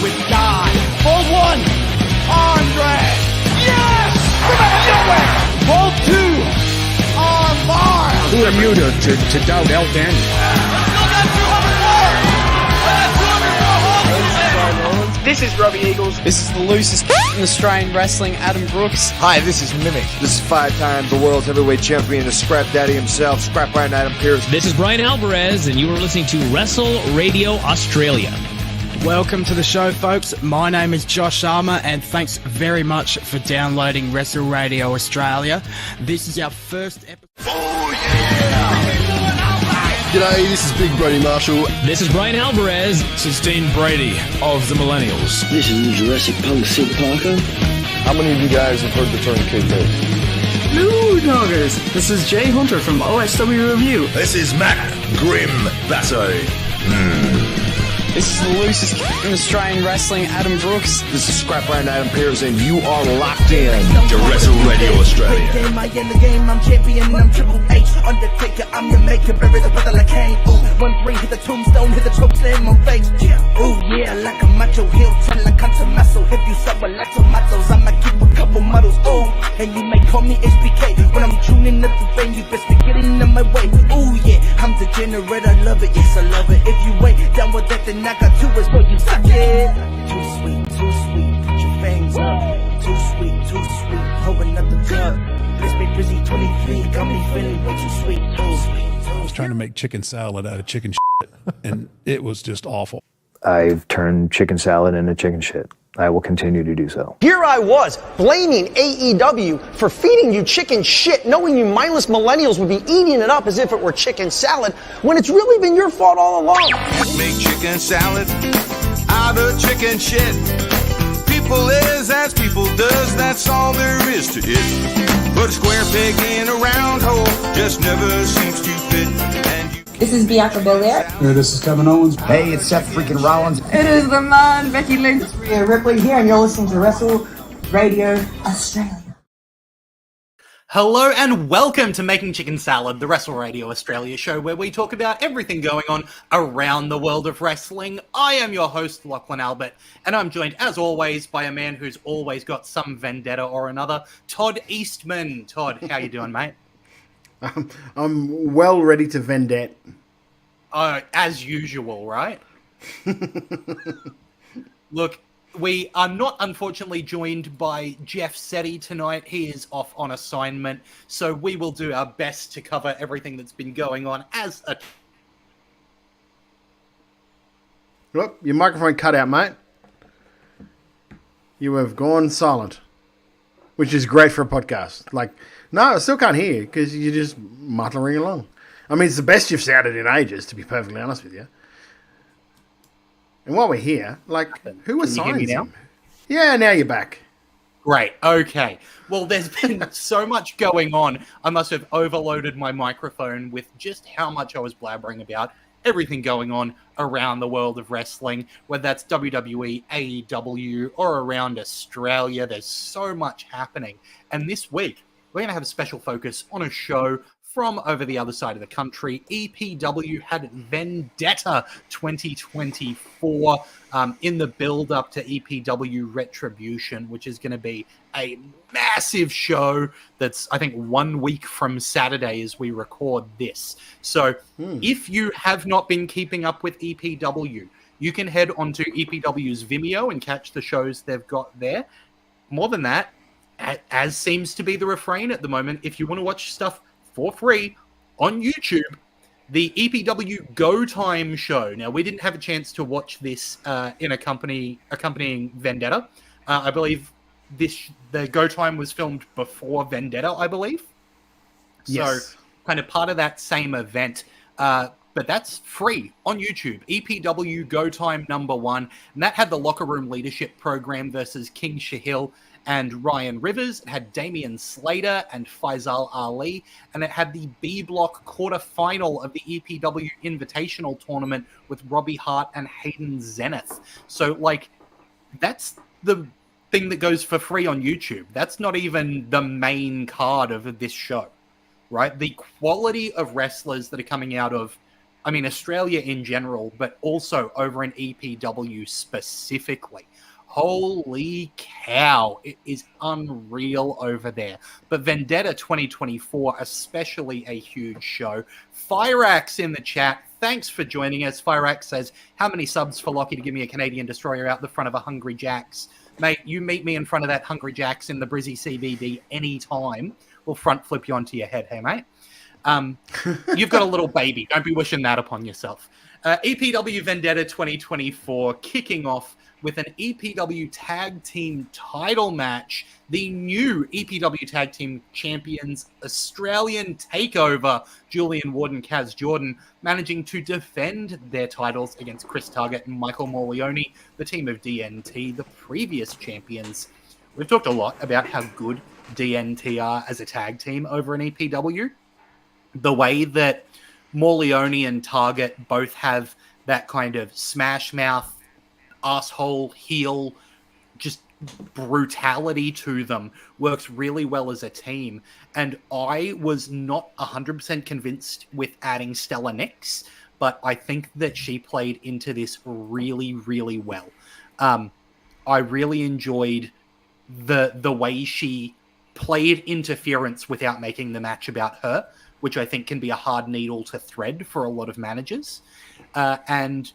with die. Hold one. Andre. Yes! From out of nowhere. Hold two. On Mars. Who are you to doubt El Dandy? This is Robbie Eagles. This is the loosest in Australian wrestling, Adam Brooks. Hi, this is Mimic. This is 5-time the world's heavyweight champion, the Scrap Daddy himself, Scrap Iron Adam Pearce. This is Brian Alvarez, and you are listening to Wrestle Radio Australia. Welcome to the show, folks. My name is Josh Armour, and thanks very much for downloading Wrestle Radio Australia. This is our first episode. Oh, yeah! G'day, this is Big Brody Marshall. This is Brian Alvarez. This is Dean Brady of the Millennials. This is the Jurassic Punk Sid Parker. How many of you guys have heard the term kayfabe? Hello, doggers. This is Jay Hunter from OSW Review. This is Matt Grim Basso. This is the loosest in Australian wrestling, Adam Brooks. This is Scrap Iron Adam Pearce, and you are locked in to Wrestle Radio Australia. I in the game, I'm champion, I'm Triple H. Undertaker, I'm the maker, bury the brother like Kane. Ooh, 1-3, hit the tombstone, hit the choke slam on face. Ooh, yeah, like a macho heel, turn like Hunter muscle. If you suffer like tomatoes, I'ma keep a couple models. Ooh, and you may call me HBK. When I'm tuning up the thing, you best be getting in my way. Ooh, yeah, I'm degenerate, I love it, yes, I love it. If you ain't down with that, then I got two is where you suck it. Too sweet, put your fangs up. Too sweet, pouring up the cup. Let's be busy 23, got me feeling way too sweet. I was trying to make chicken salad out of chicken shit, and it was just awful. I've turned chicken salad into chicken shit. I will continue to do so. Here I was, blaming AEW for feeding you chicken shit, knowing you mindless millennials would be eating it up as if it were chicken salad, when it's really been your fault all along. Make chicken salad out of chicken shit. People is as people does, that's all there is to it. But a square peg in a round hole just never seems to fit. And you This is Bianca Belair. Hey, this is Kevin Owens. Hey, it's Seth freaking Rollins. It is the man, Becky Lynch. It's Rhea Ripley here, and you're listening to Wrestle Radio Australia. Hello and welcome to Making Chicken Salad, the Wrestle Radio Australia show where we talk about everything going on around the world of wrestling. I am your host, Lachlan Albert, and I'm joined, as always, by a man who's always got some vendetta or another, Todd Eastman. Todd, how you doing, mate? I'm well ready to vendette. As usual, right? Look, we are not, unfortunately, joined by Jeff Setti tonight. He is off on assignment, so we will do our best to cover everything that's been going on as a... Look, your microphone cut out, mate. You have gone silent, which is great for a podcast. Like, no, I still can't hear you because you're just muttering along. I mean, it's the best you've sounded in ages, to be perfectly honest with you. And while we're here, like, who assigns him? Yeah, now you're back. Great. Okay. Well, there's been so much going on. I must have overloaded my microphone with just how much I was blabbering about everything going on around the world of wrestling, whether that's WWE, AEW, or around Australia. There's so much happening. And this week, we're going to have a special focus on a show from over the other side of the country. EPW had Vendetta 2024 in the build-up to EPW Retribution, which is going to be a massive show that's, I think, 1 week from Saturday as we record this. So if you have not been keeping up with EPW, you can head onto EPW's Vimeo and catch the shows they've got there. More than that, as seems to be the refrain at the moment, if you want to watch stuff for free on YouTube, the EPW Go Time show. Now, we didn't have a chance to watch this in accompanying Vendetta. I believe the Go Time was filmed before Vendetta, I believe. Yes. So, kind of part of that same event. But that's free on YouTube. EPW Go Time #1. And that had the Locker Room Leadership Program versus King Shahil and Ryan Rivers. It had Damian Slater and Faisal Ali, and it had the B Block quarterfinal of the EPW Invitational Tournament with Robbie Hart and Hayden Zenith. So, like, that's the thing that goes for free on YouTube. That's not even the main card of this show, right? The quality of wrestlers that are coming out of I mean, Australia in general, but also over in EPW specifically. Holy cow, it is unreal over there. But Vendetta 2024, especially a huge show. Fireaxe in the chat, thanks for joining us. Fireaxe says, how many subs for Lockie to give me a Canadian destroyer out the front of a Hungry Jack's? Mate, you meet me in front of that Hungry Jack's in the Brizzy CBD anytime. We'll front flip you onto your head, hey, mate. You've got a little baby. Don't be wishing that upon yourself. EPW Vendetta 2024 kicking off with an EPW Tag Team title match. The new EPW Tag Team Champions Australian Takeover, Julian Ward and Kaz Jordan, managing to defend their titles against Chris Target and Michael Morleone, the team of DNT, the previous champions. We've talked a lot about how good DNT are as a tag team over in EPW. The way that Morleone and Target both have that kind of smash mouth, asshole, heel, just brutality to them works really well as a team. And I was not 100% convinced with adding Stella Nix, but I think that she played into this really, really well. I really enjoyed the way she played interference without making the match about her, which I think can be a hard needle to thread for a lot of managers, and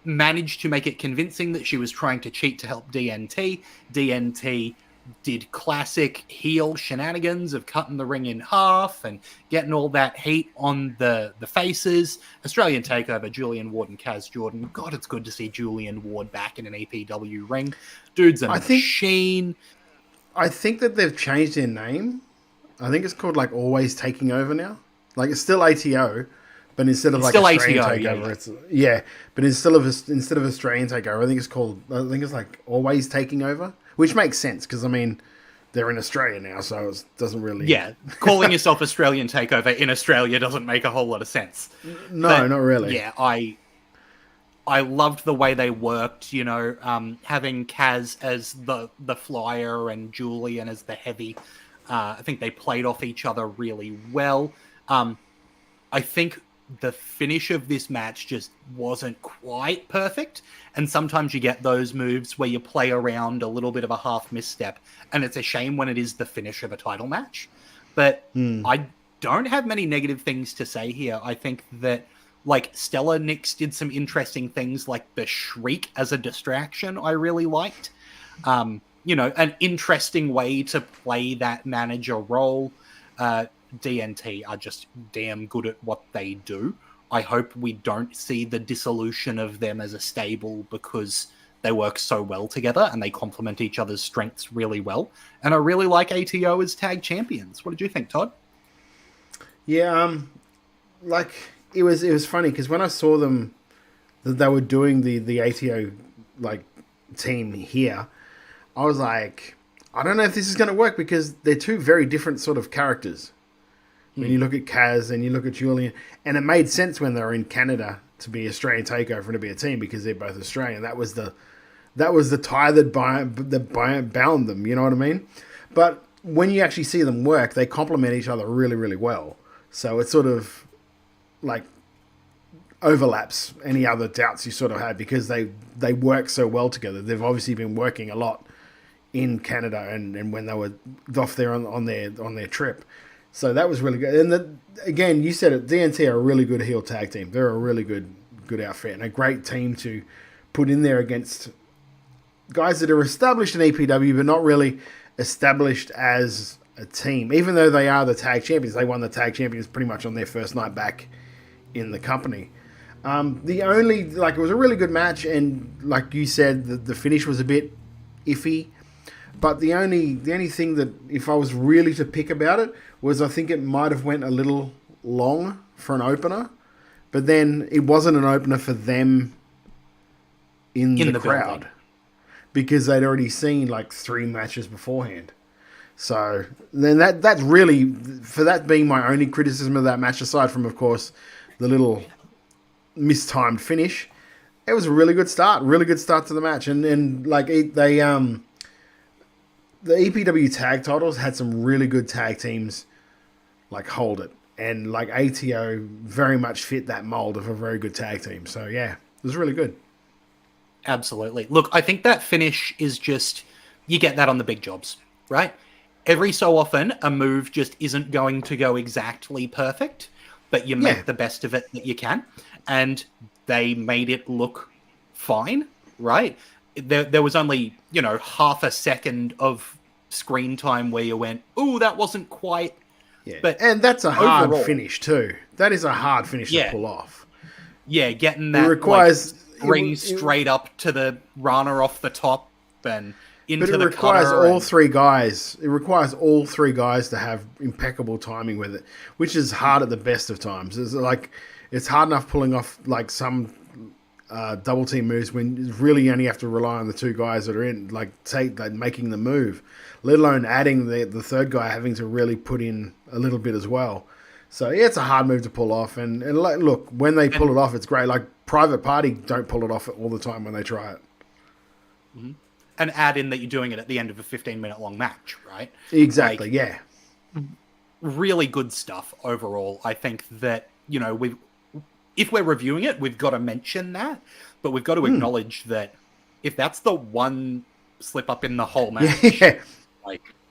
managed to make it convincing that she was trying to cheat to help DNT. DNT did classic heel shenanigans of cutting the ring in half and getting all that heat on the faces. Australian Takeover, Julian Ward and Kaz Jordan. God, it's good to see Julian Ward back in an EPW ring. Dude's a machine. I think that they've changed their name. I think it's called like Always Taking Over now. Like it's still ATO, but instead of like Australian Takeover, it's But instead of Australian Takeover, I think it's like Always Taking Over, which makes sense because I mean they're in Australia now, so it doesn't really. Yeah, calling yourself Australian Takeover in Australia doesn't make a whole lot of sense. No, but, not really. Yeah, I loved the way they worked. You know, having Kaz as the flyer and Julian as the heavy. I think they played off each other really well. I think the finish of this match just wasn't quite perfect. And sometimes you get those moves where you play around a little bit of a half misstep. And it's a shame when it is the finish of a title match. But I don't have many negative things to say here. I think that like Stella Nix did some interesting things like the shriek as a distraction I really liked. You know, an interesting way to play that manager role. DNT are just damn good at what they do. I hope we don't see the dissolution of them as a stable because they work so well together and they complement each other's strengths really well. And I really like ATO as tag champions. What did you think, Todd? Yeah, like it was funny because when I saw them that they were doing the ATO like team here, I was like, I don't know if this is going to work because they're two very different sort of characters. When you look at Kaz and you look at Julian, and it made sense when they were in Canada to be Australian Takeover and to be a team because they're both Australian. That was the tie that bound them. You know what I mean? But when you actually see them work, they complement each other really, really well. So it sort of like overlaps any other doubts you sort of had because they work so well together. They've obviously been working a lot in Canada and when they were off there on their trip. So that was really good. And again, you said it, DNT are a really good heel tag team. They're a really good outfit and a great team to put in there against guys that are established in EPW but not really established as a team. Even though they are the tag champions, they won the tag champions pretty much on their first night back in the company. It was a really good match, and like you said, the finish was a bit iffy. But the only thing that, if I was really to pick about it, was I think it might have went a little long for an opener, but then it wasn't an opener for them in the crowd because they'd already seen like 3 matches beforehand. So then that's really, for that being my only criticism of that match, aside from, of course, the little mistimed finish, it was a really good start to the match. And like the EPW tag titles had some really good tag teams like hold it. and like ATO very much fit that mold of a very good tag team. So yeah, it was really good. Absolutely. Look, I think that finish is just, you get that on the big jobs, right? Every so often, a move just isn't going to go exactly perfect, but you make the best of it that you can. And they made it look fine, right? There was only, half a second of screen time where you went, ooh, that wasn't quite. Yeah. But and that's a hard finish too. That is a hard finish to pull off. Yeah, getting that ring straight up to the Rana off the top and into the cutter. But it requires all three guys. It requires all three guys to have impeccable timing with it, which is hard at the best of times. It's hard enough pulling off like some double team moves when you really only have to rely on the two guys that are in, making the move, let alone adding the third guy having to really put in a little bit as well. So yeah, it's a hard move to pull off. And look, when they pull it off, it's great. Like Private Party don't pull it off all the time when they try it. Mm-hmm. And add in that you're doing it at the end of a 15-minute long match, right? Exactly, yeah. Really good stuff overall. I think that, if we're reviewing it, we've got to mention that, but we've got to acknowledge that if that's the one slip up in the whole match,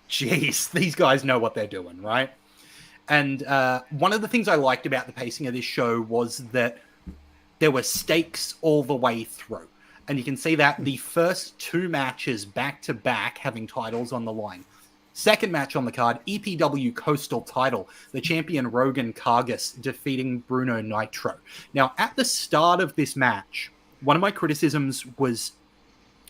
geez, these guys know what they're doing, right? And one of the things I liked about the pacing of this show was that there were stakes all the way through. And you can see that the first two matches back-to-back having titles on the line. Second match on the card, EPW Coastal title. The champion Rogan Kargas defeating Bruno Nitro. Now, at the start of this match, one of my criticisms was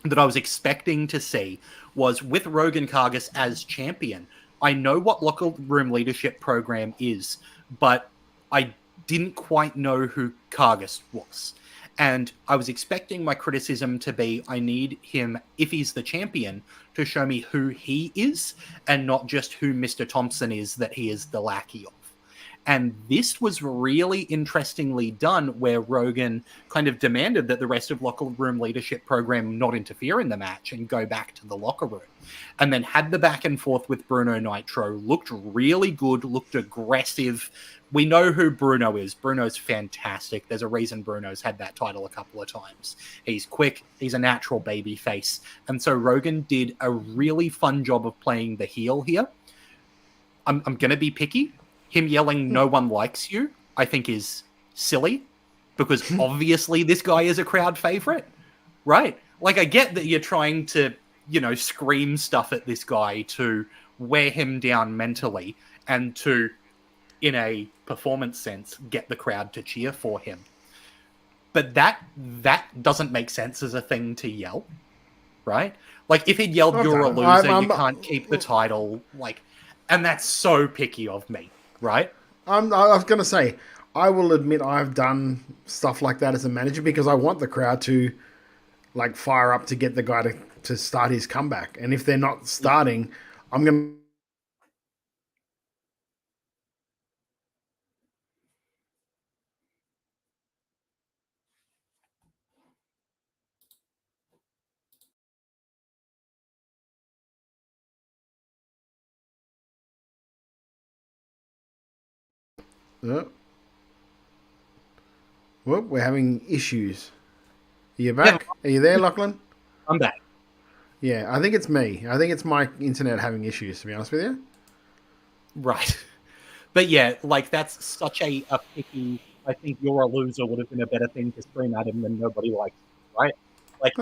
that I was expecting to see was with Rogan Kargas as champion. I know what locker room leadership program is, but I didn't quite know who Kargas was. And I was expecting my criticism to be, I need him, if he's the champion, to show me who he is and not just who Mr. Thompson is that he is the lackey of. And this was really interestingly done where Rogan kind of demanded that the rest of locker room leadership program not interfere in the match and go back to the locker room. And then had the back and forth with Bruno Nitro, looked really good, looked aggressive. We know who Bruno is. Bruno's fantastic. There's a reason Bruno's had that title a couple of times. He's quick. He's a natural baby face. And so Rogan did a really fun job of playing the heel here. I'm going to be picky. Him yelling, "No one likes you," I think is silly because obviously this guy is a crowd favorite, right? Like, I get that you're trying to, scream stuff at this guy to wear him down mentally and to, in a performance sense, get the crowd to cheer for him. But that doesn't make sense as a thing to yell, right? Like, if he'd yelled, "You're a loser, you can't keep the title," and that's so picky of me. Right? I was going to say, I will admit I've done stuff like that as a manager because I want the crowd to fire up to get the guy to start his comeback. And if they're not starting, I'm going Well, we're having issues. Are you back? Yeah. Are you there, Lachlan? I'm back. Yeah, I think it's me. I think it's my internet having issues, to be honest with you. Right. But yeah, that's such a picky, I think "you're a loser" would have been a better thing to scream at him than "nobody likes you," right? If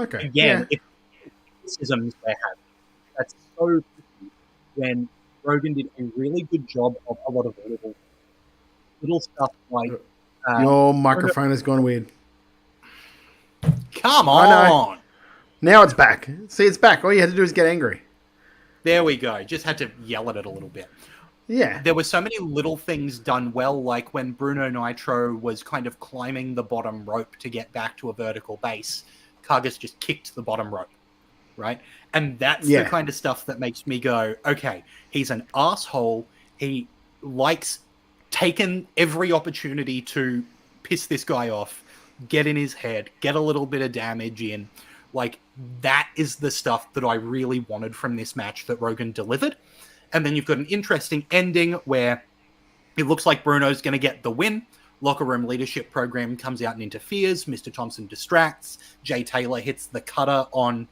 criticisms they have, that's so picky when Rogan did a really good job of a lot of little stuff like... Your microphone has gone weird. Come on! Now it's back. See, it's back. All you had to do is get angry. There we go. Just had to yell at it a little bit. Yeah. There were so many little things done well, like when Bruno Nitro was kind of climbing the bottom rope to get back to a vertical base. Kargas just kicked the bottom rope, right? And that's the kind of stuff that makes me go, okay, he's an asshole. He likes taking every opportunity to piss this guy off, get in his head, get a little bit of damage in. That is the stuff that I really wanted from this match that Rogan delivered. And then you've got an interesting ending where It looks like Bruno's going to get the win. Locker room leadership program comes out and interferes. Mr. Thompson distracts. Jay Taylor hits the cutter on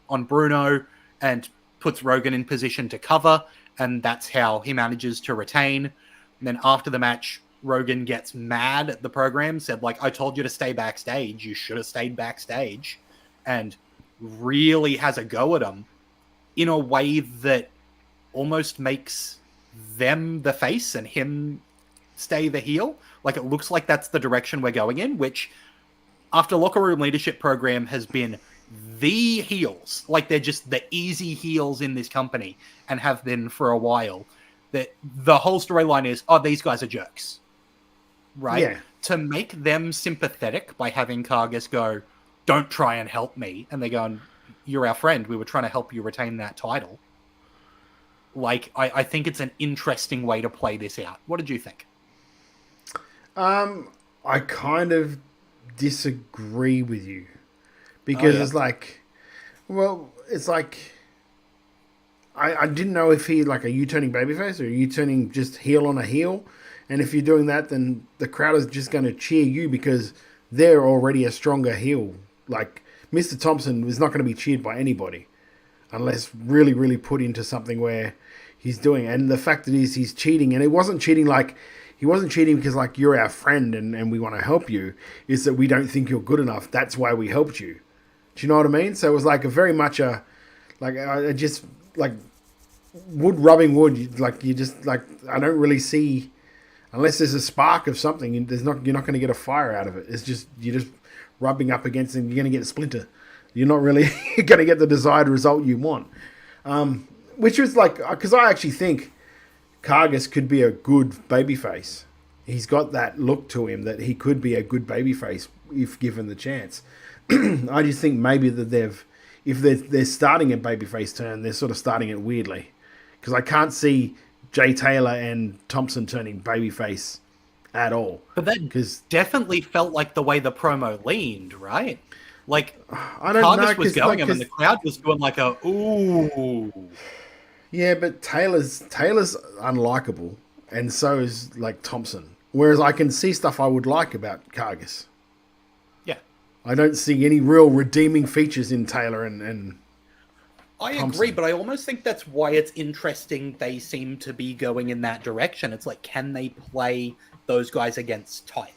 Bruno and puts Rogan in position to cover, and that's how he manages to retain. And then after the match, Rogan gets mad at the program, said, like, I told you to stay backstage. You should have stayed backstage. And really has a go at him in a way that almost makes them the face and him stay the heel. Like, it looks like that's the direction we're going in, which after locker room leadership program has been the heels, like they're just the easy heels in this company and have been for a while, that the whole storyline is, oh, these guys are jerks, right? Yeah. To make them sympathetic by having Kargas go, don't try and help me, and they're going, you're our friend, we were trying to help you retain that title. Like, I think it's an interesting way to play this out. What did you think? I kind of disagree with you because it's like, well, it's like, I didn't know if he, like, are you turning babyface or are you turning just heel on a heel? And if you're doing that, then the crowd is just going to cheer you because they're already a stronger heel. Like, Mr. Thompson is not going to be cheered by anybody unless really, really put into something where he's doing. And the fact that he's cheating, and it wasn't cheating like, he wasn't cheating because, like, you're our friend and we want to help you. It's that we don't think you're good enough. That's why we helped you. Do you know what I mean? So it was like a very much a, like, I just, like, wood rubbing wood. Like, you just, like, I don't really see, unless there's a spark of something, you're not going to get a fire out of it. It's just, you're just rubbing up against it and you're going to get a splinter. You're not really going to get the desired result you want. Which was like, because I actually think Kargas could be a good babyface. He's got that look to him that he could be a good babyface if given the chance. I just think maybe that if they're starting a babyface turn, they're sort of starting it weirdly. Because I can't see Jay Taylor and Thompson turning babyface at all. But that definitely felt like the way the promo leaned, right? Like, I don't know, Kargas was going him and the crowd was doing like a, ooh. Yeah, but Taylor's unlikable, and so is, like, Thompson. Whereas I can see stuff I would like about Kargas. Yeah. I don't see any real redeeming features in Taylor and I Thompson. agree, but I almost think that's why it's interesting they seem to be going in that direction. It's like, can they play those guys against type?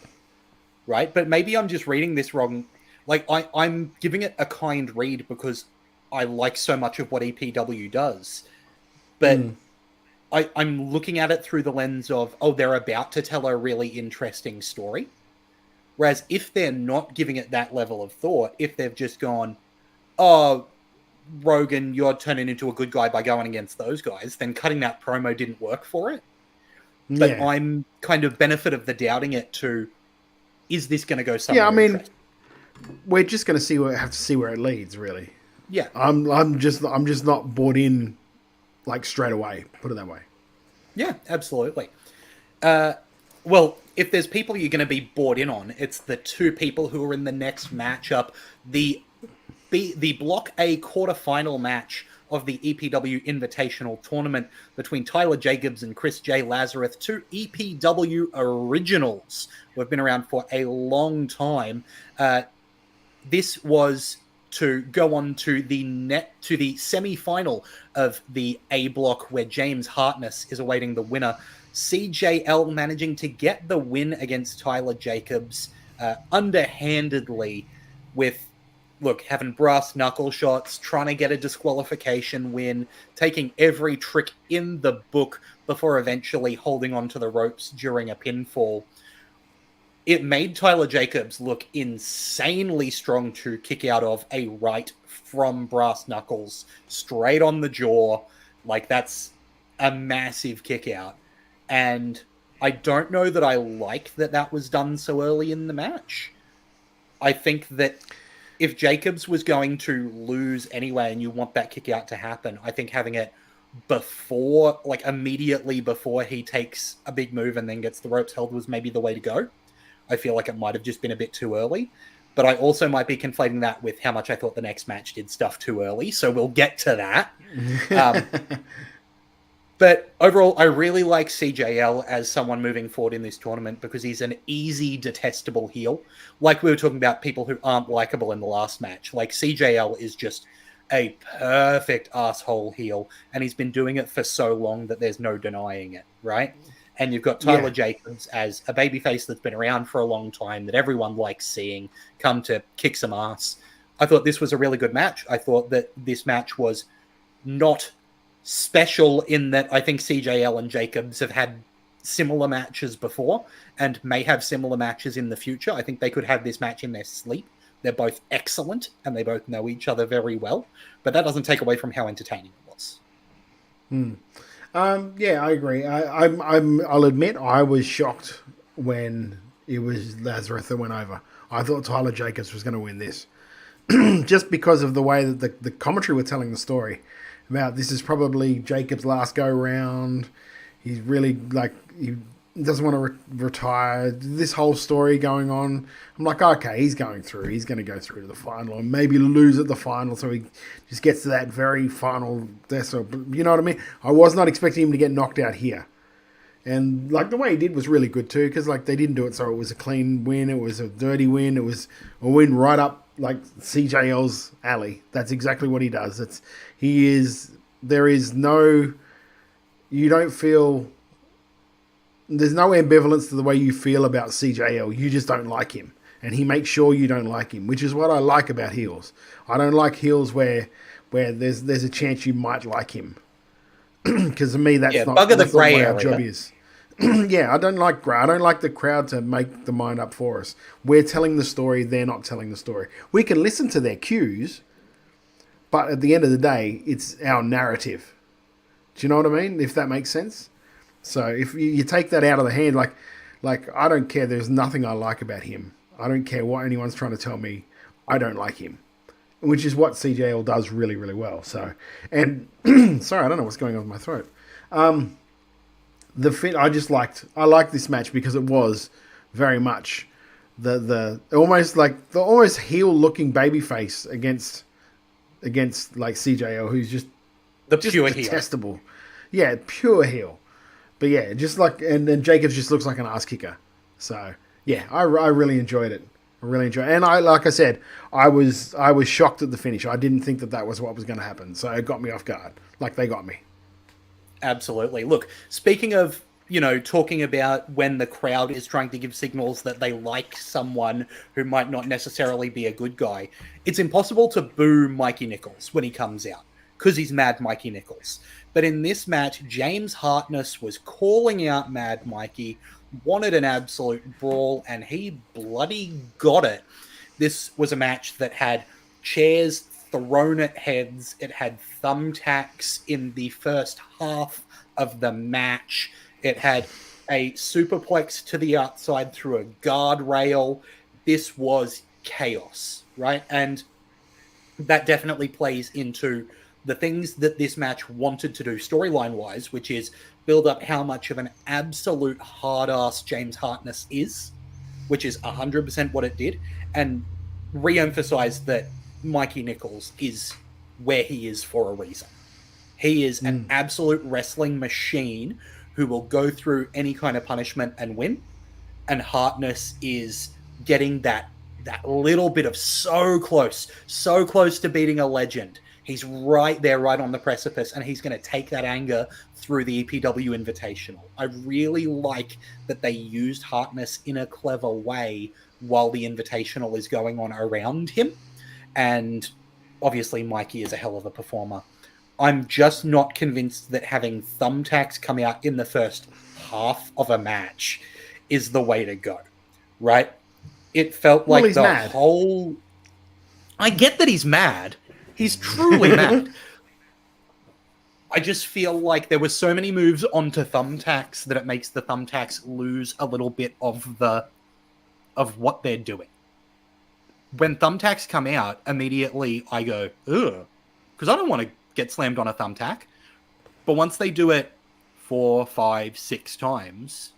Right? But maybe I'm just reading this wrong. Like, I'm giving it a kind read because I like so much of what EPW does. But I'm looking at it through the lens of, oh, they're about to tell a really interesting story. Whereas if they're not giving it that level of thought, if they've just gone, oh, Rogan, you're turning into a good guy by going against those guys, then cutting that promo didn't work for it. But Yeah. I'm kind of benefit of the doubting it to, is this going to go somewhere? Yeah, I mean, we're just going to have to see where it leads, really. Yeah. I'm just not bought in, like, straight away. Put it that way. Yeah, absolutely. Well, if there's people you're going to be bought in on, it's the two people who are in the next matchup. The Block A quarterfinal match of the EPW Invitational Tournament between Tyler Jacobs and Chris J. Lazarus, two EPW originals who have been around for a long time. This was to go on to the semi-final of the A block, where James Hartness is awaiting the winner. CJL managing to get the win against Tyler Jacobs underhandedly with, look, having brass knuckle shots, trying to get a disqualification win, taking every trick in the book before eventually holding onto the ropes during a pinfall. It made Tyler Jacobs look insanely strong to kick out of a right from brass knuckles, straight on the jaw. Like, that's a massive kick out. And I don't know that I like that was done so early in the match. I think that if Jacobs was going to lose anyway and you want that kick out to happen, I think having it before, like immediately before he takes a big move and then gets the ropes held, was maybe the way to go. I feel like it might have just been a bit too early. But I also might be conflating that with how much I thought the next match did stuff too early. So we'll get to that. But overall, I really like CJL as someone moving forward in this tournament because he's an easy, detestable heel. Like we were talking about people who aren't likable in the last match. Like CJL is just a perfect asshole heel, and he's been doing it for so long that there's no denying it, right? And you've got Tyler Jacobs as a babyface that's been around for a long time that everyone likes seeing come to kick some ass. I thought this was a really good match. I thought that this match was not special in that I think CJL and Jacobs have had similar matches before and may have similar matches in the future. I think they could have this match in their sleep. They're both excellent and they both know each other very well, but that doesn't take away from how entertaining it was. Yeah, I agree. I'll admit I was shocked when it was Lazarus that went over. I thought Tyler Jacobs was going to win this just because of the way that the commentary were telling the story about this is probably Jacobs' last go round. He's really he doesn't want to retire. This whole story going on. I'm like, okay, he's going through. He's going to go through to the final and maybe lose at the final, so he just gets to that very final. You know what I mean? I was not expecting him to get knocked out here. And the way he did was really good too, because they didn't do it so it was a clean win. It was a dirty win. It was a win right up CJL's alley. That's exactly what he does. There is no, you don't feel, there's no ambivalence to the way you feel about CJL. You just don't like him. And he makes sure you don't like him, which is what I like about heels. I don't like heels where there's a chance you might like him. Because to me, that's not bugger the grey what area. our job is. I don't like grey. I don't like the crowd to make the mind up for us. We're telling the story. They're not telling the story. We can listen to their cues, but at the end of the day, it's our narrative. Do you know what I mean? If that makes sense. So if you take that out of the hand, I don't care. There's nothing I like about him. I don't care what anyone's trying to tell me. I don't like him, which is what CJL does really, really well. So, and sorry, I don't know what's going on with my throat. I liked this match because it was very much the almost heel looking babyface against CJL, who's just pure detestable. Heel. Yeah, pure heel. But yeah, and then Jacobs just looks like an ass kicker. So yeah, I really enjoyed it. I really enjoyed it. And like I said, I was shocked at the finish. I didn't think that was what was going to happen. So it got me off guard. They got me. Absolutely. Look, speaking of, talking about when the crowd is trying to give signals that they like someone who might not necessarily be a good guy, it's impossible to boo Mikey Nicholls when he comes out because he's Mad Mikey Nicholls. But in this match, James Hartness was calling out Mad Mikey, wanted an absolute brawl, and he bloody got it. This was a match that had chairs thrown at heads. It had thumbtacks in the first half of the match. It had a superplex to the outside through a guardrail. This was chaos, right? And that definitely plays into the things that this match wanted to do storyline-wise, which is build up how much of an absolute hard-ass James Hartness is, which is 100% what it did, and re-emphasize that Mikey Nicholls is where he is for a reason. He is an absolute wrestling machine who will go through any kind of punishment and win, and Hartness is getting that little bit of so close to beating a legend. He's right there, right on the precipice, and he's going to take that anger through the EPW Invitational. I really like that they used Hartness in a clever way while the Invitational is going on around him. And obviously Mikey is a hell of a performer. I'm just not convinced that having thumbtacks come out in the first half of a match is the way to go, right? It felt like whole... I get that he's mad. He's truly mad. I just feel like there were so many moves onto thumbtacks that it makes the thumbtacks lose a little bit of what they're doing. When thumbtacks come out, immediately I go, ugh, because I don't want to get slammed on a thumbtack. But once they do it 4, 5, 6 times,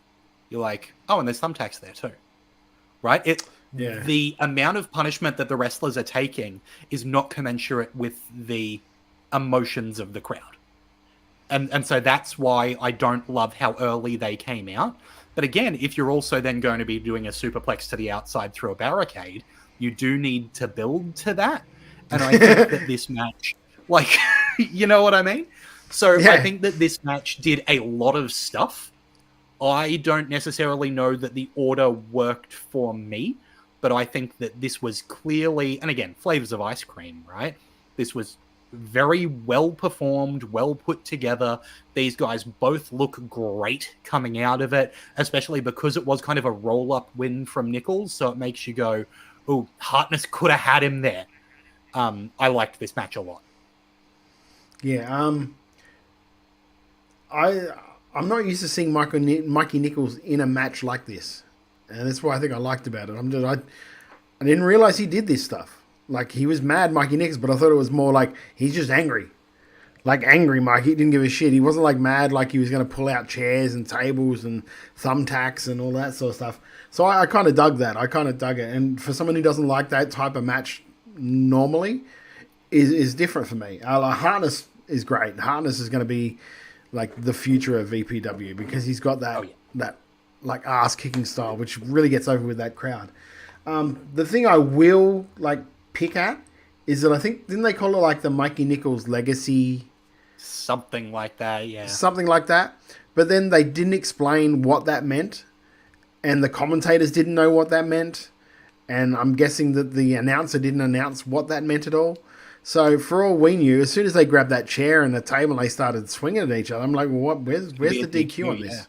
you're like, oh, and there's thumbtacks there too, right? The amount of punishment that the wrestlers are taking is not commensurate with the emotions of the crowd. And so that's why I don't love how early they came out. But again, if you're also then going to be doing a superplex to the outside through a barricade, you do need to build to that. And I think that this match, like, you know what I mean? So I think that this match did a lot of stuff. I don't necessarily know that the order worked for me, but I think that this was clearly, and again, flavors of ice cream, right? This was very well performed, well put together. These guys both look great coming out of it, especially because it was kind of a roll-up win from Nichols, so it makes you go, oh, Hartness could have had him there. I liked this match a lot. Yeah, I'm not used to seeing Mikey Nichols in a match like this, and that's what I think I liked about it. I didn't realize he did this stuff. Like, he was mad, Mikey Nichols, but I thought it was more like he's just angry. Like, angry Mikey. He didn't give a shit. He wasn't, like, mad like he was going to pull out chairs and tables and thumbtacks and all that sort of stuff. So I kind of dug that. I kind of dug it. And for someone who doesn't like that type of match normally, is different for me. Hartness is great. Hartness is going to be, like, the future of EPW because he's got that like, ass-kicking style, which really gets over with that crowd. The thing I will, like, pick at is that I think, didn't they call it like the Mikey Nichols legacy? Something like that, yeah. Something like that. But then they didn't explain what that meant, and the commentators didn't know what that meant, and I'm guessing that the announcer didn't announce what that meant at all. So for all we knew, as soon as they grabbed that chair and the table, they started swinging at each other. I'm like, well, where's the DQ on this?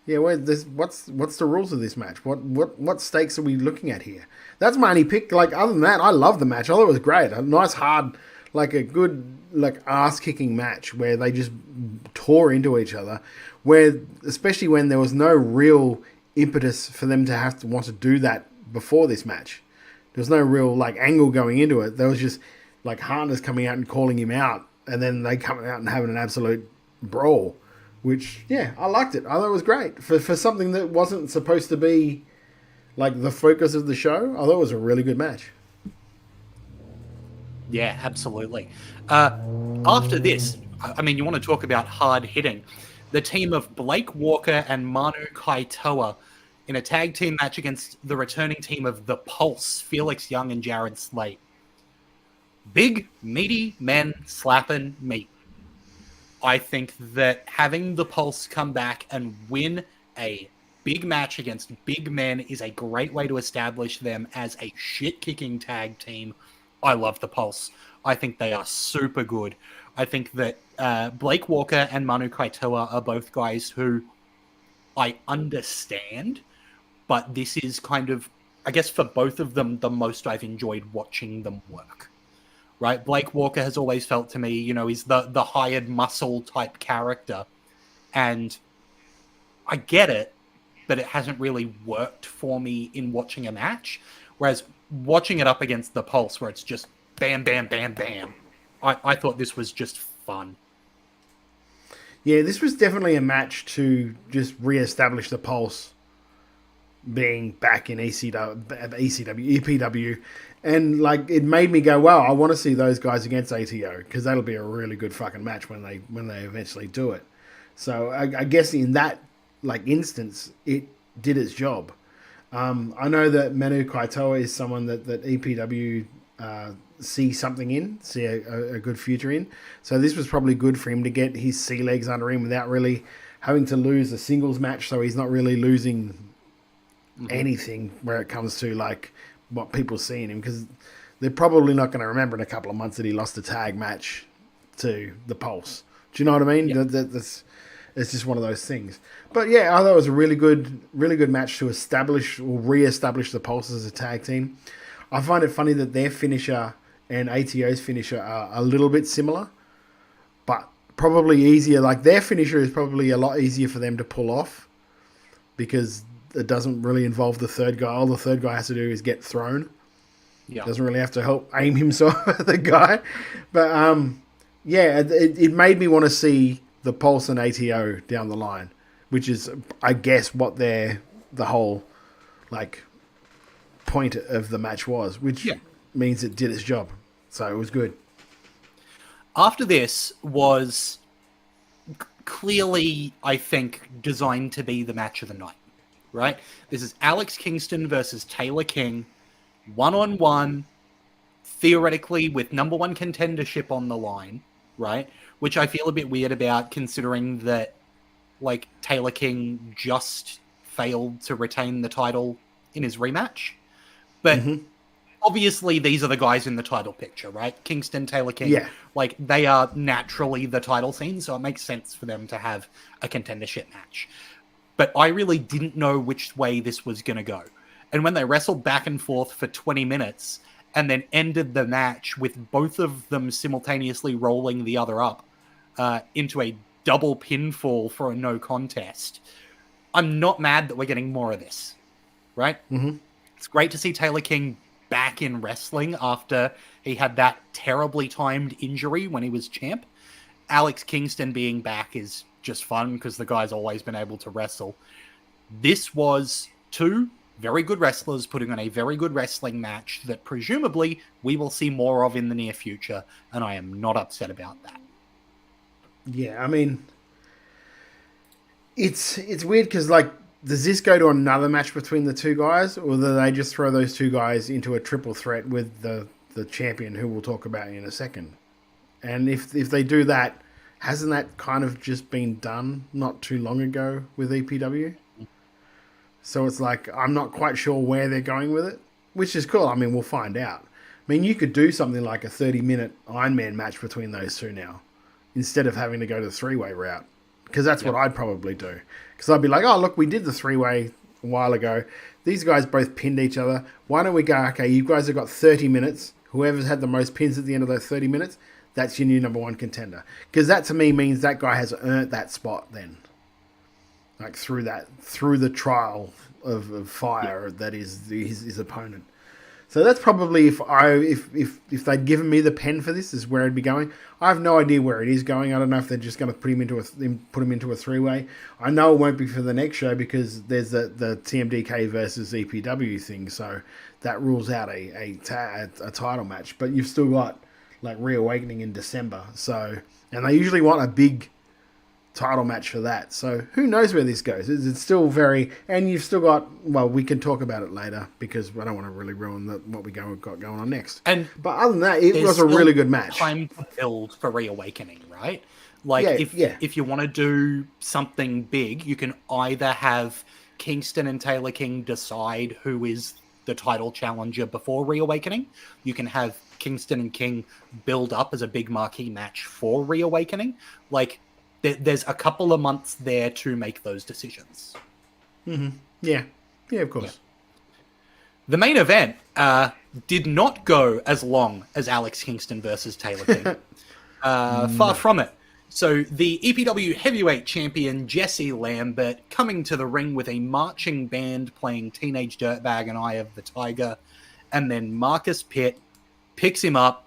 Yeah, what's the rules of this match? What stakes are we looking at here? That's my only pick. Like, other than that, I love the match. I thought it was great. A nice, hard, like a good, like, ass-kicking match where they just tore into each other. Where, especially when there was no real impetus for them to have to want to do that before this match. There was no real, like, angle going into it. There was just, like, Hartness coming out and calling him out, and then they coming out and having an absolute brawl. Which, yeah, I liked it. I thought it was great. For something that wasn't supposed to be, like, the focus of the show, I thought it was a really good match. Yeah, absolutely. After this, I mean, you want to talk about hard hitting. The team of Blake Walker and Manu Kaitoa in a tag team match against the returning team of The Pulse, Felix Young and Jared Slate. Big, meaty men slapping meat. I think that having the Pulse come back and win a big match against big men is a great way to establish them as a shit-kicking tag team. I love the Pulse. I think they are super good. I think that Blake Walker and Manu Kaitoa are both guys who I understand, but this is kind of, I guess for both of them, the most I've enjoyed watching them work. Right, Blake Walker has always felt to me, you know, he's the hired muscle type character. And I get it, but it hasn't really worked for me in watching a match. Whereas watching it up against the Pulse, where it's just bam, bam, bam, bam, I thought this was just fun. Yeah, this was definitely a match to just re-establish the Pulse being back in EPW. And, like, it made me go, wow, I want to see those guys against ATO, because that'll be a really good fucking match when they eventually do it. So I guess in that, like, instance, it did its job. I know that Manu Kaitoa is someone that EPW see something in, see a good future in. So this was probably good for him to get his sea legs under him without really having to lose a singles match, so he's not really losing anything where it comes to, like, what people see in him, because they're probably not going to remember in a couple of months that he lost a tag match to the Pulse. Do you know what I mean? Yep. That's it's just one of those things. But yeah, I thought it was a really good match to establish or re-establish the Pulse as a tag team. I find it funny that their finisher and ATO's finisher are a little bit similar, but probably easier. Like, their finisher is probably a lot easier for them to pull off because it doesn't really involve the third guy. All the third guy has to do is get thrown. Yeah. Doesn't really have to help aim himself at the guy. But, yeah, it made me want to see the Pulse and ATO down the line, which is, I guess, what the whole, like, point of the match was, which means it did its job. So it was good. After this was clearly, I think, designed to be the match of the night, right? This is Alex Kingston versus Taylor King, one-on-one, theoretically with number one contendership on the line, right? Which I feel a bit weird about, considering that, like, Taylor King just failed to retain the title in his rematch. But obviously these are the guys in the title picture, right? Kingston, Taylor King. Yeah. Like, they are naturally the title scene, so it makes sense for them to have a contendership match. But I really didn't know which way this was going to go. And when they wrestled back and forth for 20 minutes and then ended the match with both of them simultaneously rolling the other up into a double pinfall for a no contest, I'm not mad that we're getting more of this, right? It's great to see Taylor King back in wrestling after he had that terribly timed injury when he was champ. Alex Kingston being back is just fun because the guy's always been able to wrestle. This was two very good wrestlers putting on a very good wrestling match that presumably we will see more of in the near future, and I am not upset about that. Yeah, I mean, it's weird because, like, does this go to another match between the two guys, or do they just throw those two guys into a triple threat with the champion, who we'll talk about in a second? And if they do that, hasn't that kind of just been done not too long ago with EPW? So it's like, I'm not quite sure where they're going with it, which is cool. I mean, we'll find out. I mean, you could do something like a 30-minute Iron Man match between those two now, instead of having to go the three-way route. Because that's what I'd probably do. Because I'd be like, oh, look, we did the three-way a while ago. These guys both pinned each other. Why don't we go, okay, you guys have got 30 minutes. Whoever's had the most pins at the end of those 30 minutes, that's your new number one contender. Because that, to me, means that guy has earned that spot then. Like, through the trial of fire that is his opponent. So that's probably, if they'd given me the pen for this, is where it'd be going. I have no idea where it is going. I don't know if they're just going to put him into a three-way. I know it won't be for the next show because there's the TMDK versus EPW thing, so that rules out a title match. But you've still got, like, Reawakening in December, so, and they usually want a big title match for that. So who knows where this goes? It's still very, and you've still got, well, we can talk about it later because I don't want to really ruin what we got going on next. But other than that, it was a really good match. Time to build for Reawakening, right? Like, if you want to do something big, you can either have Kingston and Taylor King decide who is the title challenger before Reawakening. You can have Kingston and King build up as a big marquee match for Reawakening. Like, there's a couple of months there to make those decisions. Yeah, of course. Yeah. The main event did not go as long as Alex Kingston versus Taylor King. Far from it. So the EPW heavyweight champion Jesse Lambert coming to the ring with a marching band playing Teenage Dirtbag and Eye of the Tiger, and then Marcus Pitt picks him up,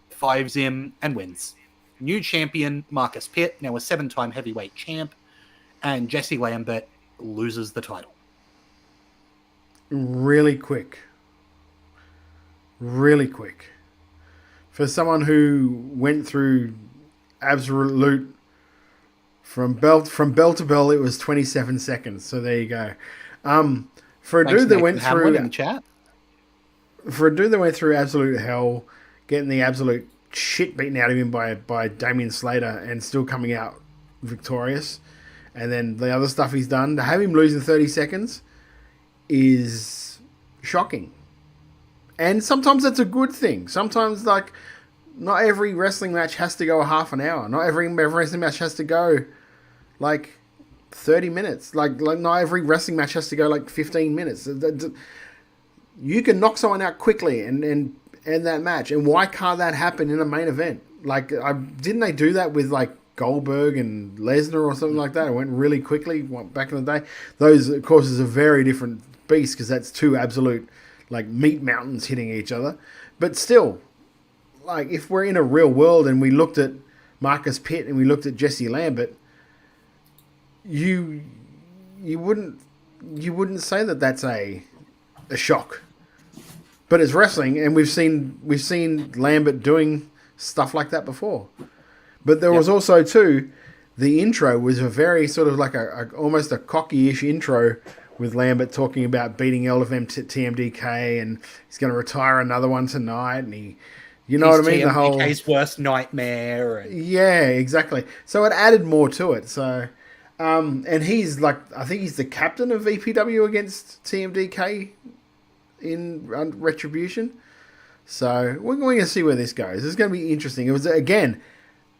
fives him, and wins. New champion Marcus Pitt, now a 7-time heavyweight champ, and Jesse Lambert loses the title. Really quick. For someone who went through absolute from bell to bell, it was 27 seconds. So there you go. For a dude that went through in the chat. For a dude that went through absolute hell, getting the absolute shit beaten out of him by Damian Slater and still coming out victorious, and then the other stuff he's done, to have him lose in 30 seconds is shocking. And sometimes that's a good thing. Sometimes, like, not every wrestling match has to go a half an hour. Not every wrestling match has to go like 30 minutes. Like not every wrestling match has to go like 15 minutes. You can knock someone out quickly and end that match. And why can't that happen in a main event? Like, didn't they do that with, like, Goldberg and Lesnar or something like that? It went really quickly back in the day. Those, of course, is a very different beast because that's two absolute, like, meat mountains hitting each other. But still, like, if we're in a real world and we looked at Marcus Pitt and we looked at Jesse Lambert, you wouldn't say that that's a shock. But it's wrestling, and we've seen Lambert doing stuff like that before. But there was also, too, the intro was a very sort of like a almost a cocky-ish intro with Lambert talking about beating LFM TMDK and he's going to retire another one tonight, and you know what I mean? The whole TMDK's worst nightmare. Yeah, exactly. So it added more to it. So, and he's like, I think he's the captain of EPW against TMDK in Retribution. So we're going to see where this goes. This is going to be interesting. It was, again,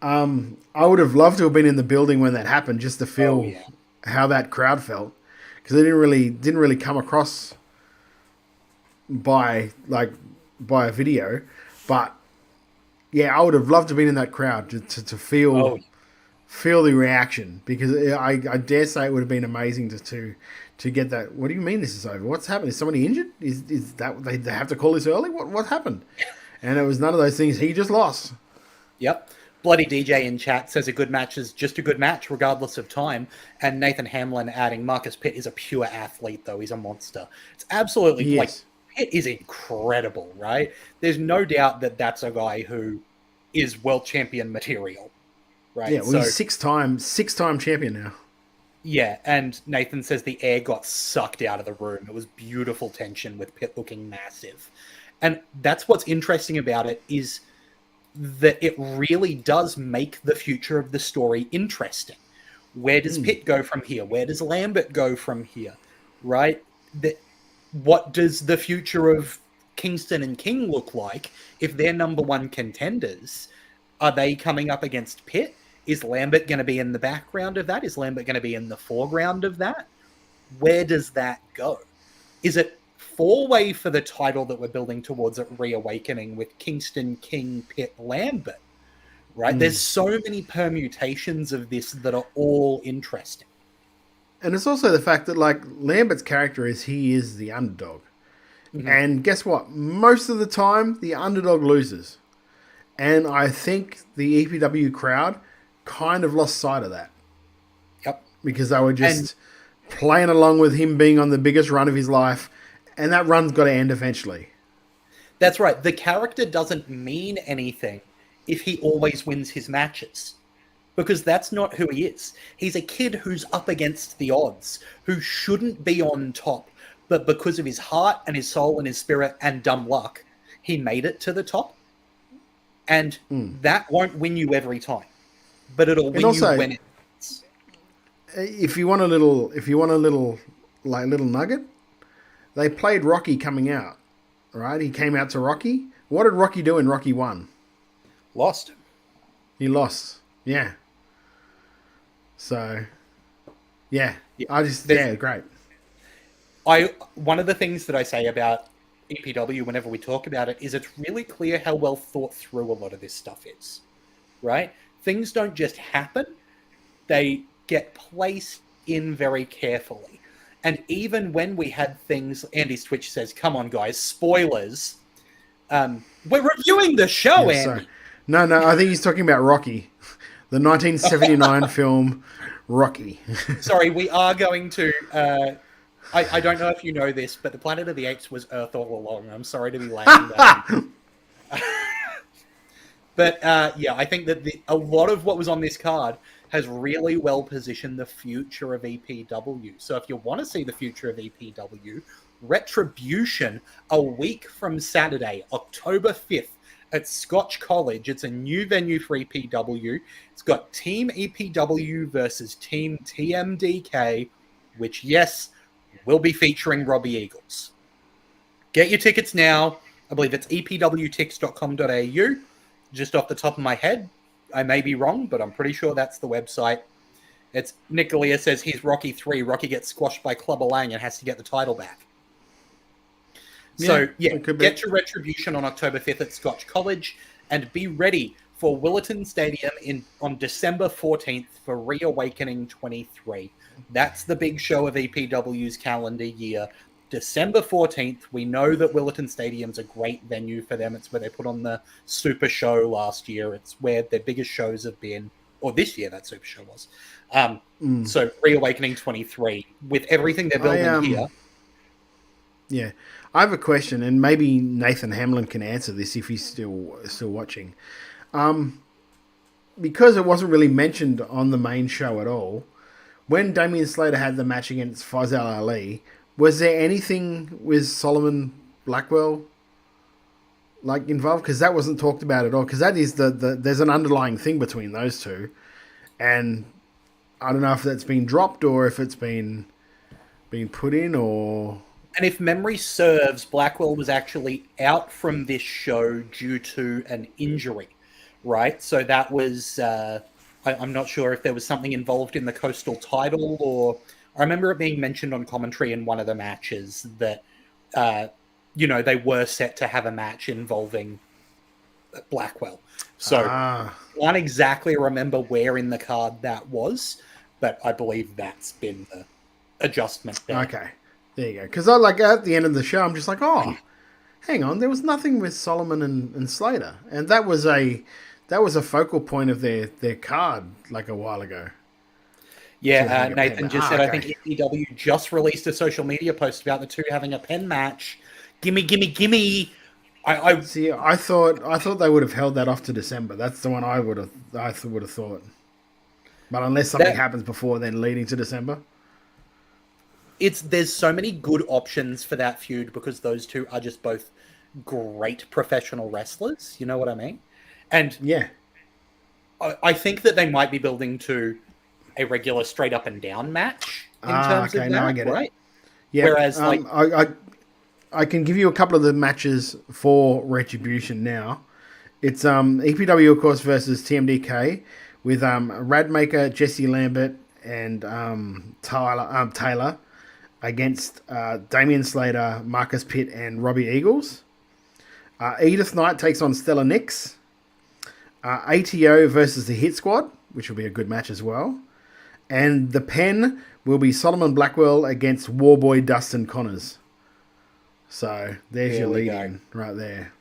I would have loved to have been in the building when that happened, just to feel how that crowd felt, because it didn't really come across by a video. But yeah, I would have loved to have been in that crowd to feel the reaction, because I dare say it would have been amazing to get that. What do you mean this is over? What's happened? Is somebody injured? Is that they have to call this early? What happened? And it was none of those things. He just lost. Yep. Bloody DJ in chat says a good match is just a good match, regardless of time. And Nathan Hamlin adding, Marcus Pitt is a pure athlete, though. He's a monster. It's absolutely, Pitt is incredible, right? There's no doubt that that's a guy who is world champion material, right? Yeah, well, he's six-time champion now. Yeah, and Nathan says the air got sucked out of the room. It was beautiful tension with Pitt looking massive. And that's what's interesting about it, is that it really does make the future of the story interesting. Where does Pitt go from here? Where does Lambert go from here? Right? What does the future of Kingston and King look like if they're number one contenders? Are they coming up against Pitt? Is Lambert going to be in the background of that? Is Lambert going to be in the foreground of that? Where does that go? Is it four-way for the title that we're building towards at Reawakening with Kingston, King, Pitt, Lambert? Right? There's so many permutations of this that are all interesting. And it's also the fact that, like, Lambert's character he is the underdog. Mm-hmm. And guess what? Most of the time, the underdog loses. And I think the EPW crowd kind of lost sight of that. Yep. Because they were just playing along with him being on the biggest run of his life. And that run's got to end eventually. That's right. The character doesn't mean anything if he always wins his matches. Because that's not who he is. He's a kid who's up against the odds, who shouldn't be on top. But because of his heart and his soul and his spirit and dumb luck, he made it to the top. And that won't win you every time. But it'll win you when it's... If you want a little nugget, they played Rocky coming out, right? He came out to Rocky. What did Rocky do in Rocky 1? Lost. He lost. Yeah. So, yeah. Great. One of the things that I say about EPW whenever we talk about it is it's really clear how well thought through a lot of this stuff is, right? Things don't just happen. They get placed in very carefully. And even when we had things, Andy's Twitch says, come on, guys, spoilers. We're reviewing the show, Andy. Sorry. No, I think he's talking about Rocky. The 1979 film Rocky. Sorry, we are going to... I don't know if you know this, but the Planet of the Apes was Earth all along. I'm sorry to be laying that. But I think that a lot of what was on this card has really well positioned the future of EPW. So if you want to see the future of EPW, Retribution, a week from Saturday, October 5th, at Scotch College. It's a new venue for EPW. It's got Team EPW versus Team TMDK, which, yes, will be featuring Robbie Eagles. Get your tickets now. I believe it's epwtix.com.au. Just off the top of my head, I may be wrong, but I'm pretty sure that's the website. It's Nicolia says he's Rocky 3. Rocky gets squashed by Clubber Lang and has to get the title back. So, get your Retribution on October 5th at Scotch College and be ready for Willerton Stadium on December 14th for Reawakening 23. That's the big show of EPW's calendar year. December 14th, we know that Willerton Stadium's a great venue for them. It's where they put on the Super Show last year. It's where their biggest shows have been, or this year that Super Show was. So Reawakening 23, with everything they're building here. Yeah. I have a question, and maybe Nathan Hamlin can answer this if he's still watching. because it wasn't really mentioned on the main show at all, when Damian Slater had the match against Faisal Ali, was there anything with Solomon Blackwell like involved? Because that wasn't talked about at all. Because that is there's an underlying thing between those two, and I don't know if that's been dropped or if it's been put in or. And if memory serves, Blackwell was actually out from this show due to an injury, right? So that was, I'm not sure if there was something involved in the Coastal title, or I remember it being mentioned on commentary in one of the matches that, they were set to have a match involving Blackwell. So I can't exactly remember where in the card that was, but I believe that's been the adjustment there. Okay. There you go. Because at the end of the show, I'm just like, oh, hang on, there was nothing with Solomon and Slater, and that was a focal point of their card like a while ago. Yeah, Nathan just said, okay. I think EPW just released a social media post about the two having a pen match. Gimme. I see. I thought they would have held that off to December. That's the one I would have thought. But unless something happens before then, leading to December. There's so many good options for that feud because those two are just both great professional wrestlers. You know what I mean? And yeah, I think that they might be building to a regular straight up and down match in terms of that, now I get right? It. Yeah. Whereas, I can give you a couple of the matches for Retribution now. It's EPW, of course, versus TMDK with Radmaker, Jesse Lambert, and Taylor against Damian Slater, Marcus Pitt, and Robbie Eagles. Edith Knight takes on Stella Nix. ATO versus the Hit Squad, which will be a good match as well. And the pen will be Solomon Blackwell against Warboy Dustin Connors. So there's your lead-in right there.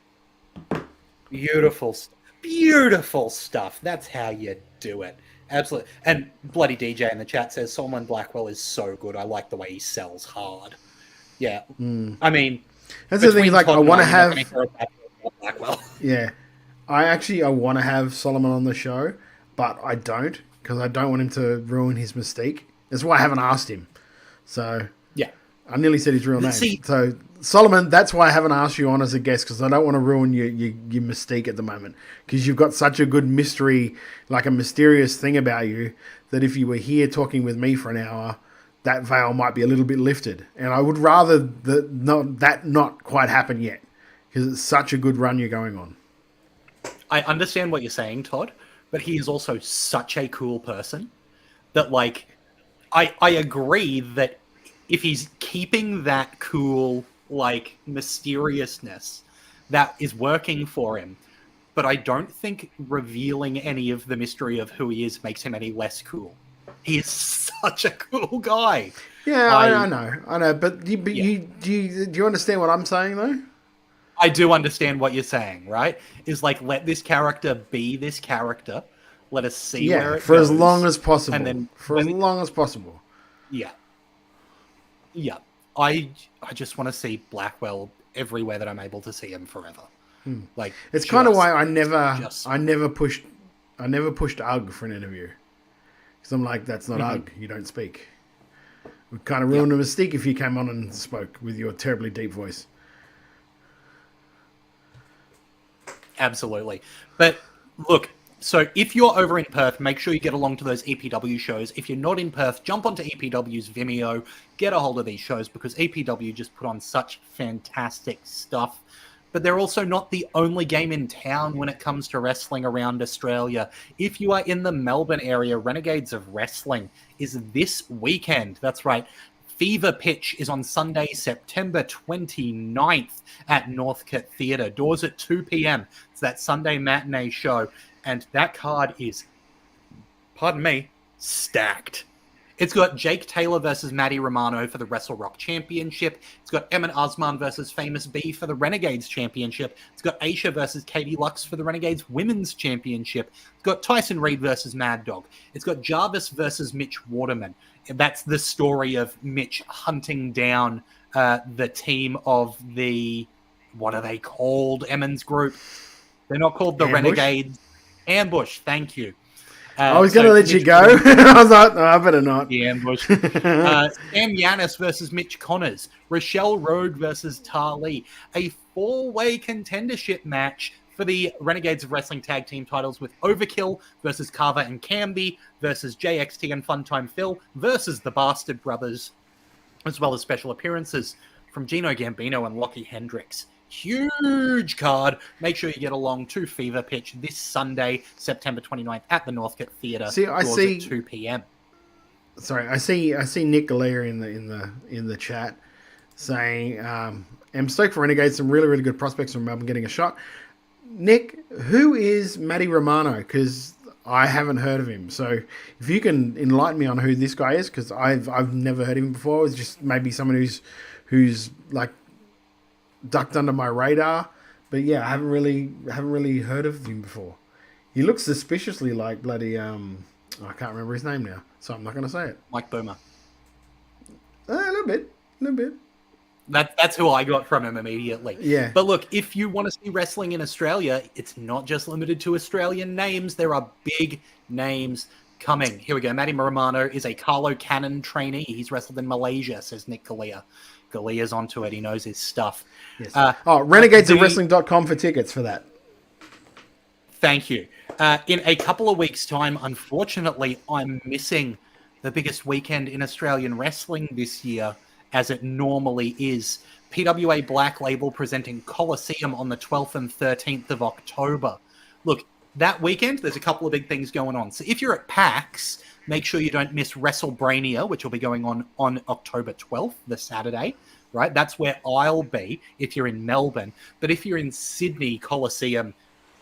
Beautiful stuff. That's how you do it. Absolutely. And Bloody DJ in the chat says Solomon Blackwell is so good. I like the way he sells hard. Yeah. I mean, that's the thing. Like, I want to have Blackwell. Yeah, I want to have Solomon on the show, but I don't because I don't want him to ruin his mystique. That's why I haven't asked him. So yeah, I nearly said his real name. So Solomon, that's why I haven't asked you on as a guest because I don't want to ruin your mystique at the moment because you've got such a good mystery, like a mysterious thing about you that if you were here talking with me for an hour, that veil might be a little bit lifted. And I would rather that not quite happen yet because it's such a good run you're going on. I understand what you're saying, Todd, but he is also such a cool person that, like, I agree that if he's keeping that cool, like, mysteriousness, that is working for him. But I don't think revealing any of the mystery of who he is makes him any less cool. He is such a cool guy. Yeah, I know. But do you understand what I'm saying, though? I do understand what you're saying, right? Is like, let this character be this character. Let us see where it for goes. As long as possible. And then as long as possible. Yeah. Yeah. I just want to see Blackwell everywhere that I'm able to see him forever. Like, it's kind of why I never pushed Ugg for an interview. Because I'm like, that's not Ugg. You don't speak. It would kind of ruin the mystique if you came on and spoke with your terribly deep voice. Absolutely. But look, so if you're over in Perth, make sure you get along to those EPW shows. If you're not in Perth, jump onto EPW's Vimeo, get a hold of these shows because EPW just put on such fantastic stuff. But they're also not the only game in town when it comes to wrestling around Australia. If you are in the Melbourne area, Renegades of Wrestling is this weekend. That's right. Fever Pitch is on Sunday, September 29th at Northcote Theatre. Doors at 2 p.m. It's that Sunday matinee show. And that card is, pardon me, stacked. It's got Jake Taylor versus Matty Romano for the Wrestle Rock Championship. It's got Emin Osman versus Famous B for the Renegades Championship. It's got Aisha versus Katie Lux for the Renegades Women's Championship. It's got Tyson Reed versus Mad Dog. It's got Jarvis versus Mitch Waterman. That's the story of Mitch hunting down the team of the, what are they called, Emin's group? They're not called the Ambush? Renegades. Ambush, thank you. I was going to let you go. I was like, no, I better not. The ambush. Sam Yanis versus Mitch Connors. Rochelle Rogue versus Tali. A 4-way contendership match for the Renegades of Wrestling Tag Team titles with Overkill versus Carver and Camby versus JXT and Funtime Phil versus the Bastard Brothers, as well as special appearances from Gino Gambino and Lockie Hendricks. Huge card. Make sure you get along to Fever Pitch this Sunday, September 29th at the Northcote Theatre. See, I see at 2 p.m. Sorry, I see Nick Galea in the chat saying, "I'm stoked for Renegades. Some really good prospects from Melbourne getting a shot." Nick, who is Matty Romano? Because I haven't heard of him. So if you can enlighten me on who this guy is, because I've never heard of him before. It's just maybe someone who's like ducked under my radar. But yeah, I haven't really heard of him before. He looks suspiciously like bloody I can't remember his name now, so I'm not going to say it. Mike Boomer. A little bit. That's who I got from him immediately. Yeah. But look, if you want to see wrestling in Australia, it's not just limited to Australian names. There are big names coming. Here we go. Matty Romano is a Carlo Cannon trainee. He's wrestled in Malaysia, says Nick Galea. Galea's onto it. He knows his stuff. Yes. Renegadesofwrestling.com for tickets for that. Thank you. In a couple of weeks' time, unfortunately, I'm missing the biggest weekend in Australian wrestling this year, as it normally is. PWA Black Label presenting Coliseum on the 12th and 13th of October. Look, that weekend, there's a couple of big things going on. So if you're at PAX, make sure you don't miss WrestleBrania, which will be going on October 12th, the Saturday, right? That's where I'll be if you're in Melbourne. But if you're in Sydney, Coliseum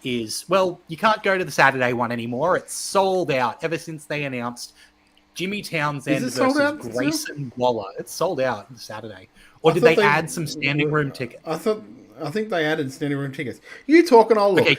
is, well, you can't go to the Saturday one anymore. It's sold out ever since they announced Jimmy Townsend versus Grayson Waller. It's sold out on Saturday. Or did they add some standing room tickets? I think they added standing room tickets. You talking? I'll look. Okay.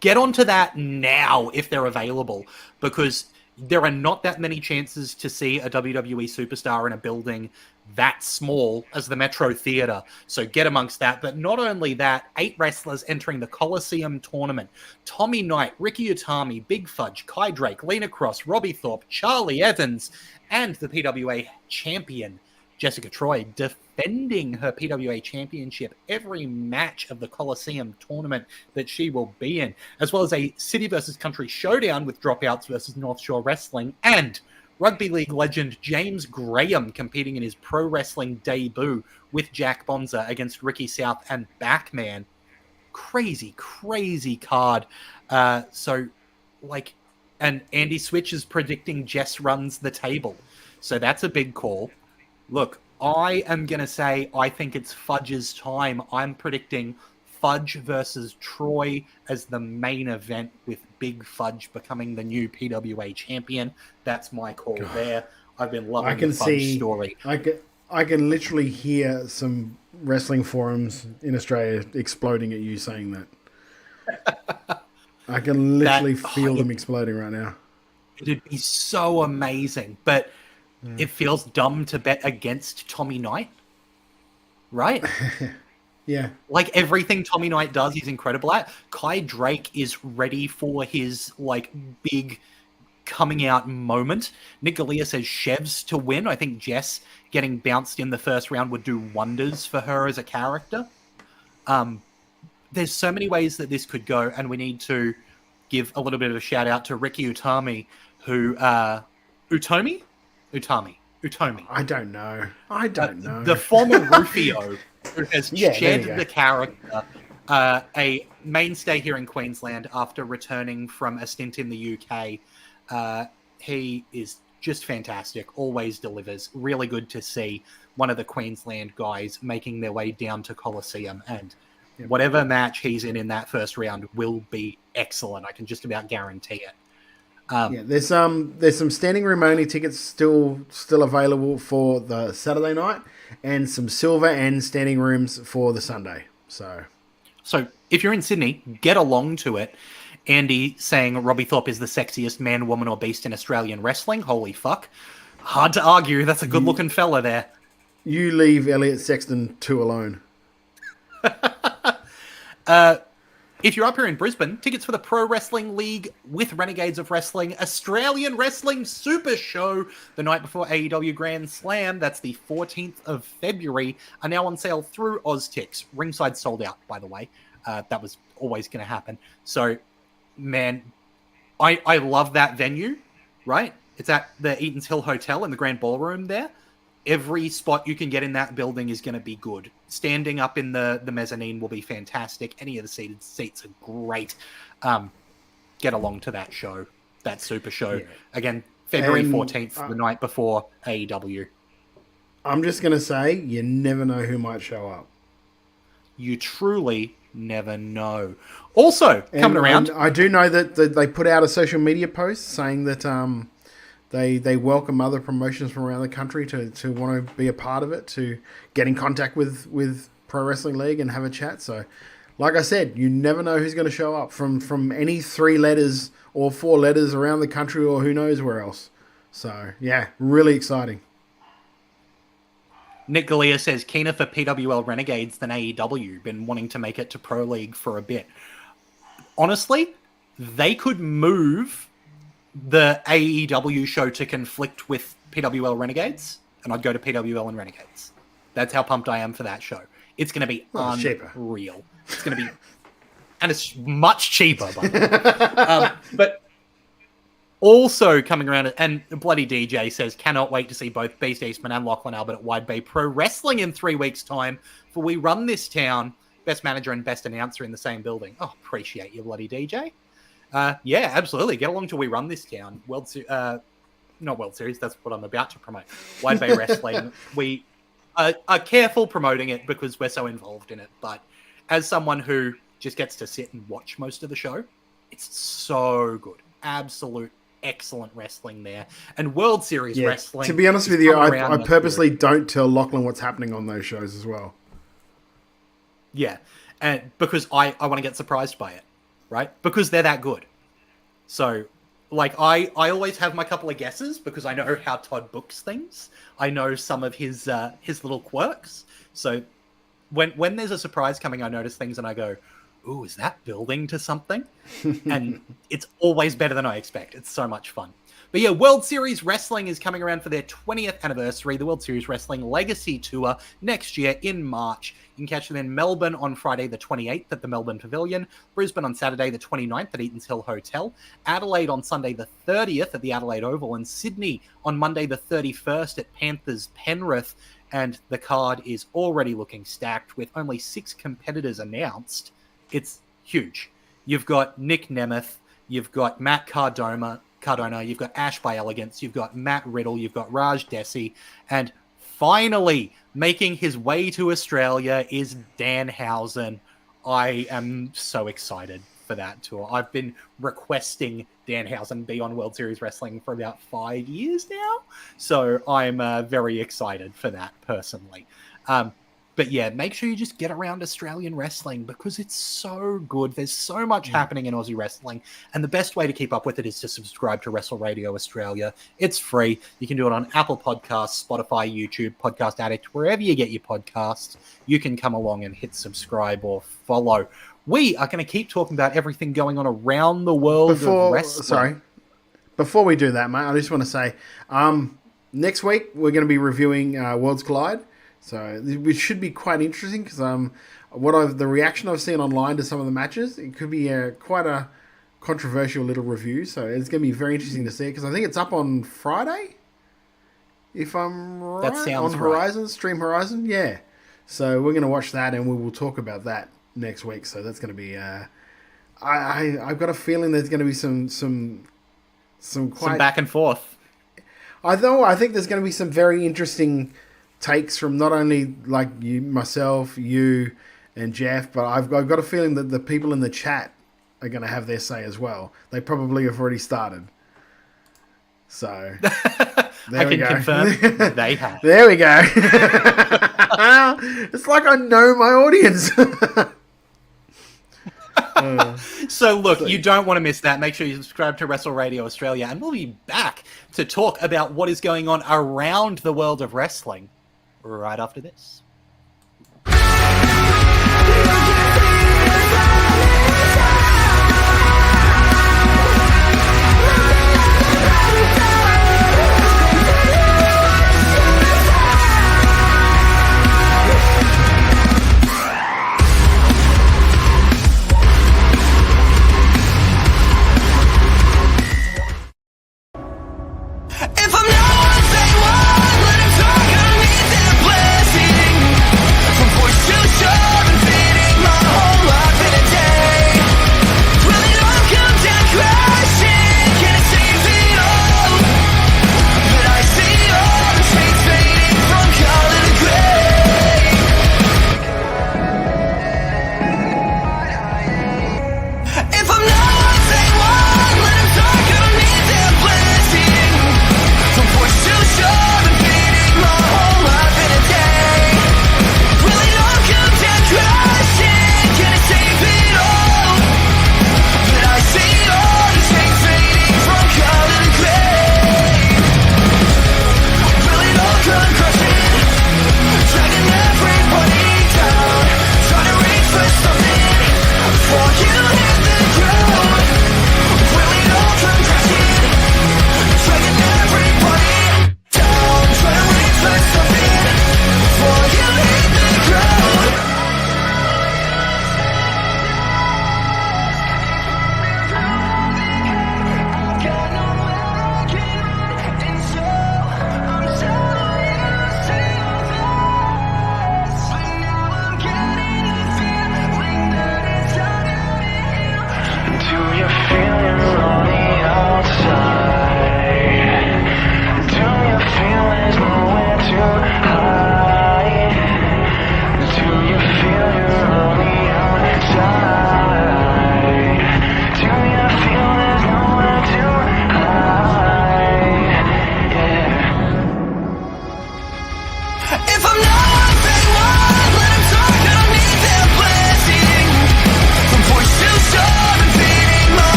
Get onto that now if they're available, because there are not that many chances to see a WWE superstar in a building that small as the Metro Theatre. So get amongst that. But not only that, 8 wrestlers entering the Coliseum tournament. Tommy Knight, Ricky Utami, Big Fudge, Kai Drake, Lena Cross, Robbie Thorpe, Charlie Evans, and the PWA champion, Jessica Troy, defending her PWA championship every match of the Coliseum tournament that she will be in, as well as a City versus Country showdown with Dropouts versus North Shore Wrestling, and Rugby League legend James Graham competing in his pro wrestling debut with Jack Bonza against Ricky South and Backman. Crazy card. And Andy Switch is predicting Jess runs the table. So that's a big call. Look, I am going to say I think it's Fudge's time. I'm predicting Fudge versus Troy as the main event, with Big Fudge becoming the new PWA champion. That's my call there. I've been loving the Fudge story. I can literally hear some wrestling forums in Australia exploding at you saying that. I can literally feel them exploding right now. It'd be so amazing, but it feels dumb to bet against Tommy Knight, right? Yeah. Like, everything Tommy Knight does, he's incredible at. Kai Drake is ready for his, big coming out moment. Nick Galea says Chevs to win. I think Jess getting bounced in the first round would do wonders for her as a character. There's so many ways that this could go, and we need to give a little bit of a shout out to Ricky Utami, who... Utami. I don't know. The former Rufio, who has shed the character, a mainstay here in Queensland after returning from a stint in the UK. He is just fantastic, always delivers. Really good to see one of the Queensland guys making their way down to Coliseum, and whatever match he's in that first round will be excellent. I can just about guarantee it. There's some standing room only tickets still available for the Saturday night, and some silver and standing rooms for the Sunday. So if you're in Sydney, get along to it. Andy saying Robbie Thorpe is the sexiest man, woman, or beast in Australian wrestling. Holy fuck! Hard to argue. That's a good looking fella there. You leave Elliot Sexton 2 alone. if you're up here in Brisbane, tickets for the Pro Wrestling League with Renegades of Wrestling Australian Wrestling Super Show the night before AEW Grand Slam, that's the 14th of February, are now on sale through OzTix. Ringside sold out, by the way. That was always going to happen. So, man, I love that venue, right? It's at the Eaton's Hill Hotel in the Grand Ballroom there. Every spot you can get in that building is going to be good. Standing up in the mezzanine will be fantastic. Any of the seated seats are great. Get along to that show, that super show. Yeah. Again, February 14th, the night before AEW. I'm just going to say, you never know who might show up. You truly never know. Also, coming around... I do know that they put out a social media post saying that... They welcome other promotions from around the country to want to be a part of it, to get in contact with Pro Wrestling League and have a chat. So, like I said, you never know who's going to show up from any 3 letters or 4 letters around the country or who knows where else. So, yeah, really exciting. Nick Galea says, keener for PWL Renegades than AEW. Been wanting to make it to Pro League for a bit. Honestly, they could move the AEW show to conflict with PWL Renegades, and I'd go to PWL and Renegades. That's how pumped I am for that show. It's going to be unreal. It's going to be... And it's much cheaper, by the way. But also coming around, and Bloody DJ says, cannot wait to see both Beast Eastman and Lachlan Albert at Wide Bay Pro Wrestling in 3 weeks' time, for we run this town, best manager and best announcer in the same building. Oh, appreciate you, Bloody DJ. Yeah, absolutely. Get along to We Run This Town. Not World Series, that's what I'm about to promote. Wide Bay Wrestling. We are careful promoting it because we're so involved in it. But as someone who just gets to sit and watch most of the show, it's so good. Absolute excellent wrestling there. And World Series wrestling. To be honest with you, I purposely don't tell Lachlan what's happening on those shows as well. Yeah, and because I want to get surprised by it. Right? Because they're that good. So, like, I always have my couple of guesses because I know how Todd books things. I know some of his little quirks. So, when there's a surprise coming, I notice things and I go, ooh, is that building to something? And it's always better than I expect. It's so much fun. But yeah, World Series Wrestling is coming around for their 20th anniversary, the World Series Wrestling Legacy Tour next year in March. You can catch them in Melbourne on Friday the 28th at the Melbourne Pavilion, Brisbane on Saturday the 29th at Eaton's Hill Hotel, Adelaide on Sunday the 30th at the Adelaide Oval, and Sydney on Monday the 31st at Panthers Penrith. And the card is already looking stacked with only 6 competitors announced. It's huge. You've got Nick Nemeth, you've got Matt Cardona, you've got Ash by Elegance, you've got Matt Riddle, you've got Raj Desi, and finally making his way to Australia is Danhausen. I am so excited for that tour. I've been requesting Danhausen be on World Series Wrestling for about 5 years now, so I'm very excited for that personally. But yeah, make sure you just get around Australian wrestling because it's so good. There's so much happening in Aussie wrestling. And the best way to keep up with it is to subscribe to Wrestle Radio Australia. It's free. You can do it on Apple Podcasts, Spotify, YouTube, Podcast Addict, wherever you get your podcasts. You can come along and hit subscribe or follow. We are going to keep talking about everything going on around the world of wrestling. Before we do that, mate, I just want to say, next week we're going to be reviewing Worlds Collide. So it should be quite interesting because the reaction I've seen online to some of the matches, it could be quite a controversial little review. So it's going to be very interesting to see because I think it's up on Friday, if I'm right. That sounds on Horizon, Stream Horizon, yeah. So we're going to watch that and we will talk about that next week. So that's going to be. I've got a feeling there's going to be some back and forth. I think there's going to be some very interesting takes from not only like you, myself, you, and Jeff, but I've got a feeling that the people in the chat are going to have their say as well. They probably have already started. So there we go. Confirm they have. There we go. It's like I know my audience. So look, you don't want to miss that. Make sure you subscribe to Wrestle Radio Australia, and we'll be back to talk about what is going on around the world of wrestling right after this.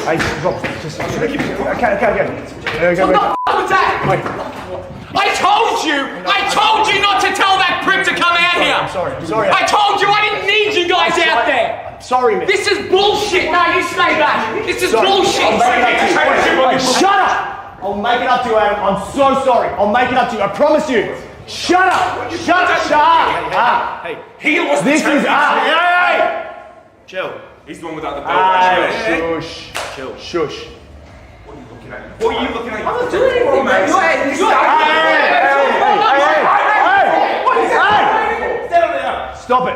Hey, Rob, just okay. I told you not to tell that prick to come out here. I'm sorry. I told you I didn't need you guys out there. Sorry, man. This is bullshit. No, you stay back. This is bullshit. Shut up! I'll make it up to you, Adam. I'm so sorry. I'll make it up to you. I promise you. Shut up! Shut up! Hey, he was This the is champion. Hey! Chill. He's the one without the belt. Shush. Chill. Shush. What are you looking at? What are you looking at? I'm not doing anything, man. Go ahead. Hey! Stop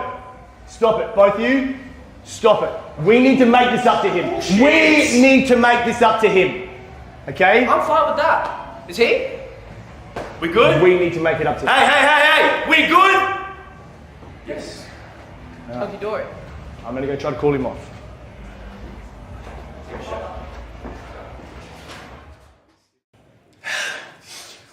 it. Both of you, stop it. We need to make this up to him. We need to make this up to him. Okay? I'm fine with that. Is he? We good? We need to make it up to him. Hey! We good? Yes. How'd you do it? I'm gonna go try to call him off.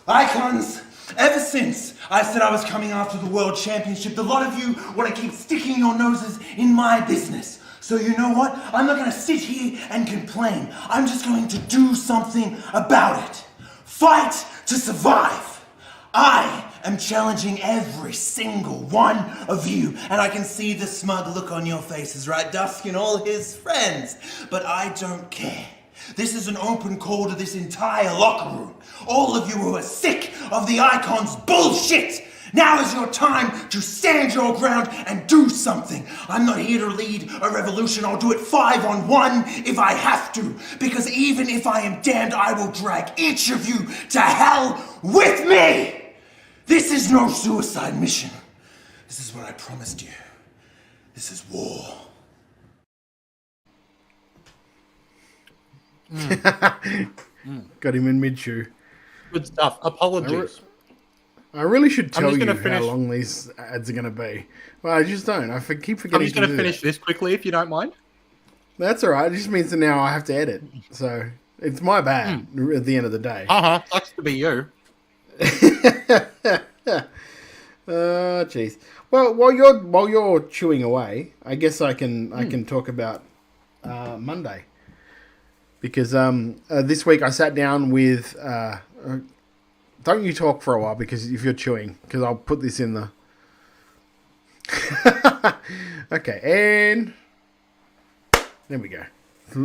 Icons, ever since I said I was coming after the World Championship, a lot of you want to keep sticking your noses in my business. So you know what? I'm not going to sit here and complain. I'm just going to do something about it. Fight to survive. I am challenging every single one of you, and I can see the smug look on your faces, right? Dusk and all his friends. But I don't care. This is an open call to this entire locker room. All of you who are sick of the Icons' bullshit. Now is your time to stand your ground and do something. I'm not here to lead a revolution. I'll do it 5-on-1 if I have to. Because even if I am damned, I will drag each of you to hell with me. This is no suicide mission. This is what I promised you. This is war. Got him in mid-chew. Good stuff. Apologies. I really should tell you finish. how long these ads are going to be. Well, I just don't. Keep forgetting. I'm just going to finish this quickly, if you don't mind. That's all right. It just means that now I have to edit. So it's my bad at the end of the day. Sucks to be you. Oh, jeez. Well, while you're chewing away, I guess I can talk about Monday. Because this week I sat down with... don't you talk for a while, because if you're chewing, because I'll put this in the... Okay, and... There we go.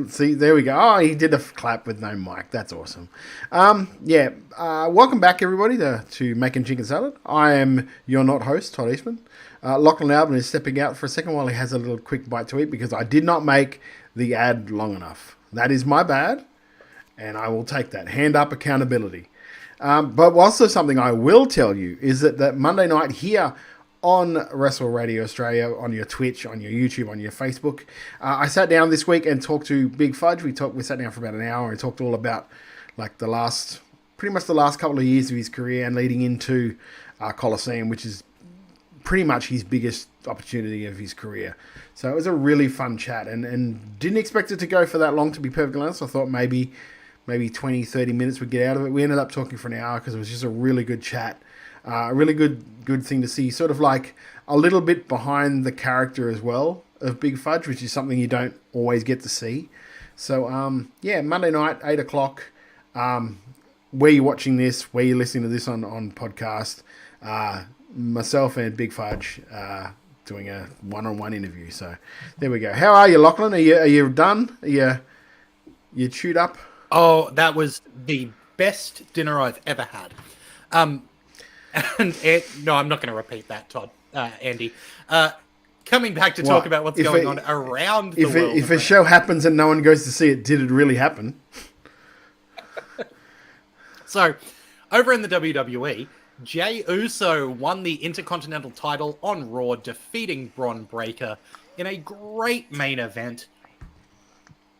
See, there we go. Oh, he did a clap with no mic. That's awesome. Welcome back, everybody, to Making Chicken Salad. I am your not host, Todd Eastman. Lachlan Albin is stepping out for a second while he has a little quick bite to eat, because I did not make the ad long enough. That is my bad, and I will take that. Hand up accountability. But also something I will tell you is that Monday night here on Wrestle Radio Australia, on your Twitch, on your YouTube, on your Facebook, I sat down this week and talked to Big Fudge. We sat down for about an hour and talked all about like pretty much the last couple of years of his career and leading into Coliseum, which is pretty much his biggest opportunity of his career. So it was a really fun chat and didn't expect it to go for that long, to be perfectly honest. I thought maybe 20, 30 minutes would get out of it. We ended up talking for an hour because it was just a really good chat. A really good thing to see. Sort of like a little bit behind the character as well of Big Fudge, which is something you don't always get to see. So, Monday night, 8 o'clock. Where you're watching this, where you're listening to this on podcast, myself and Big Fudge doing a one-on-one interview. So there we go. How are you, Lachlan? Are you done? Are you chewed up? Oh, that was the best dinner I've ever had. No, I'm not going to repeat that, Todd, Andy. Coming back to talk about what's going on around the world. If a show happens and no one goes to see it, did it really happen? So, over in the WWE, Jey Uso won the Intercontinental title on Raw, defeating Bron Breakker in a great main event.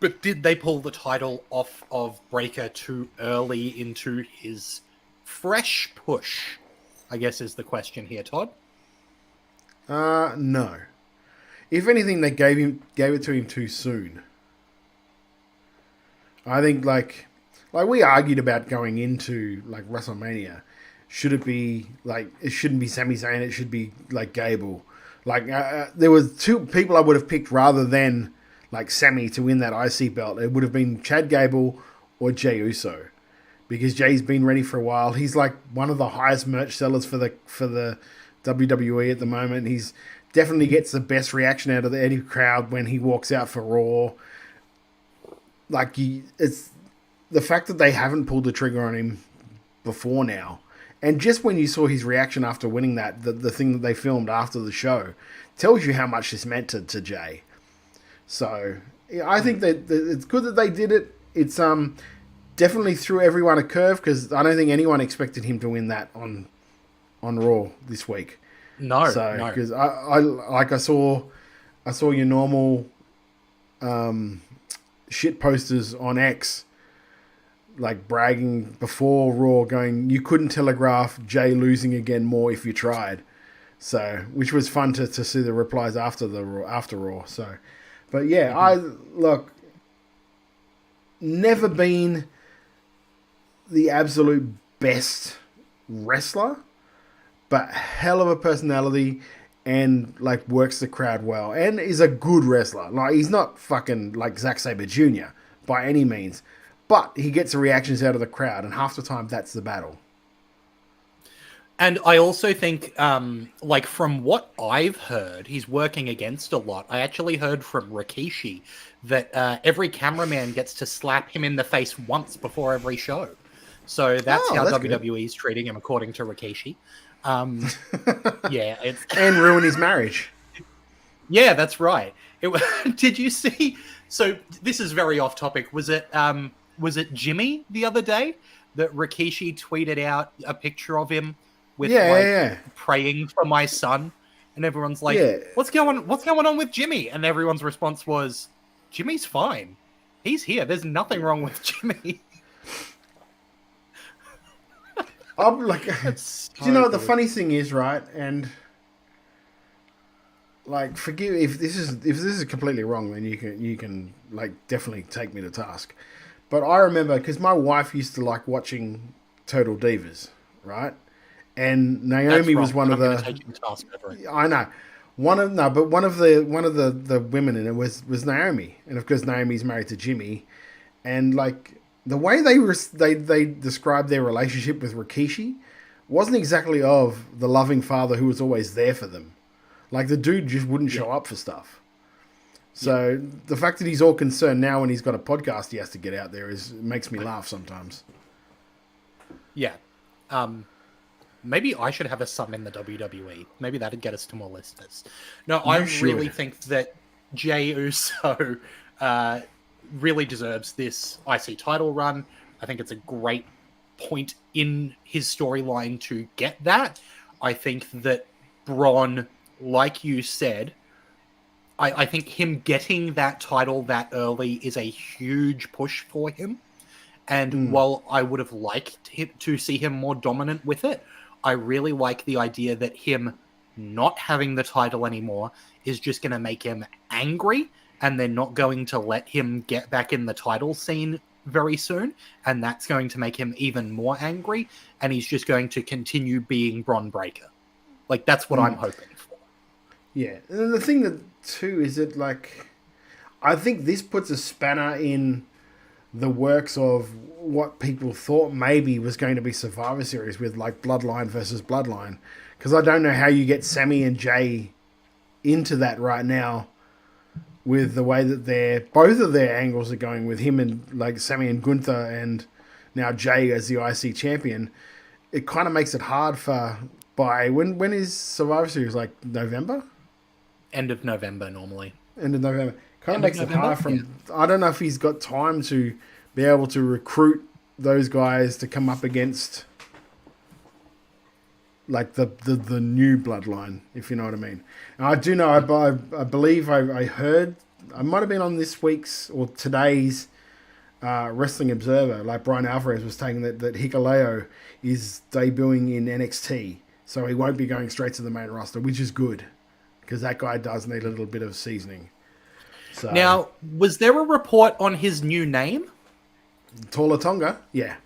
But did they pull the title off of Breakker too early into his fresh push? I guess is the question here, Todd. No. If anything, they gave it to him too soon. I think like we argued about going into like WrestleMania. Should it be like it shouldn't be Sami Zayn? It should be like Gable. Like there was two people I would have picked rather than like Sammy to win that IC belt, it would have been Chad Gable or Jey Uso, because Jay's been ready for a while. He's like one of the highest merch sellers for the WWE at the moment. He's definitely gets the best reaction out of the Eddie crowd when he walks out for Raw. Like, it's the fact that they haven't pulled the trigger on him before now. And just when you saw his reaction after winning that, the thing that they filmed after the show, tells you how much this meant to Jay. So, yeah, I think that it's good that they did it. It's definitely threw everyone a curve, because I don't think anyone expected him to win that on Raw this week. No, because I saw your normal shit posters on X, like bragging before Raw, going, you couldn't telegraph Jay losing again more if you tried. So, which was fun to see the replies after Raw. So, but yeah, I look, never been the absolute best wrestler, but hell of a personality, and like works the crowd well, and is a good wrestler. Like, he's not fucking like Zack Sabre Jr. by any means, but he gets the reactions out of the crowd, and half the time that's the battle. And I also think, like, from what I've heard, he's working against a lot. I actually heard from Rikishi that every cameraman gets to slap him in the face once before every show. So that's how WWE is treating him, according to Rikishi. Yeah, it's and ruin his marriage. Yeah, that's right. Did you see? So this is very off topic. Was it Jimmy the other day that Rikishi tweeted out a picture of him with praying for my son, and everyone's like, what's going on with Jimmy? And everyone's response was, Jimmy's fine. He's here. There's nothing wrong with Jimmy. I'm like, you know, the funny thing is, right? And like, forgive if this is completely wrong, then you can like definitely take me to task. But I remember, because my wife used to like watching Total Divas, right? And Naomi was one of the. I know, one of the women in it was Naomi, and of course Naomi's married to Jimmy, and like the way they described their relationship with Rikishi wasn't exactly of the loving father who was always there for them. Like, the dude just wouldn't show up for stuff. So the fact that he's all concerned now when he's got a podcast he has to get out there makes me laugh sometimes. Yeah. Maybe I should have a son in the WWE. Maybe that'd get us to more listeners. No, I really think that Jey Uso really deserves this IC title run. I think it's a great point in his storyline to get that. I think that Braun, like you said, I think him getting that title that early is a huge push for him. And while I would have liked to see him more dominant with it, I really like the idea that him not having the title anymore is just going to make him angry, and they're not going to let him get back in the title scene very soon, and that's going to make him even more angry, and he's just going to continue being Braun Breaker. Like, that's what I'm hoping for. Yeah, and then the thing that too is that, like, I think this puts a spanner in the works of what people thought maybe was going to be Survivor Series with, like, Bloodline versus Bloodline, because I don't know how you get Sammy and Jay into that right now with the way that both of their angles are going with him and, like, Sammy and Gunther, and now Jay as the IC champion. It kind of makes it hard when is Survivor Series, like November? End of November normally. End of November. Kind of makes it hard I don't know if he's got time to be able to recruit those guys to come up against, like, the new Bloodline, if you know what I mean. And I do know, I believe I heard, I might have been on this week's or today's Wrestling Observer, like Brian Alvarez was saying that Hikuleo is debuting in NXT, so he won't be going straight to the main roster, which is good, because that guy does need a little bit of seasoning. So, now, was there a report on his new name? Tula Tonga, yeah.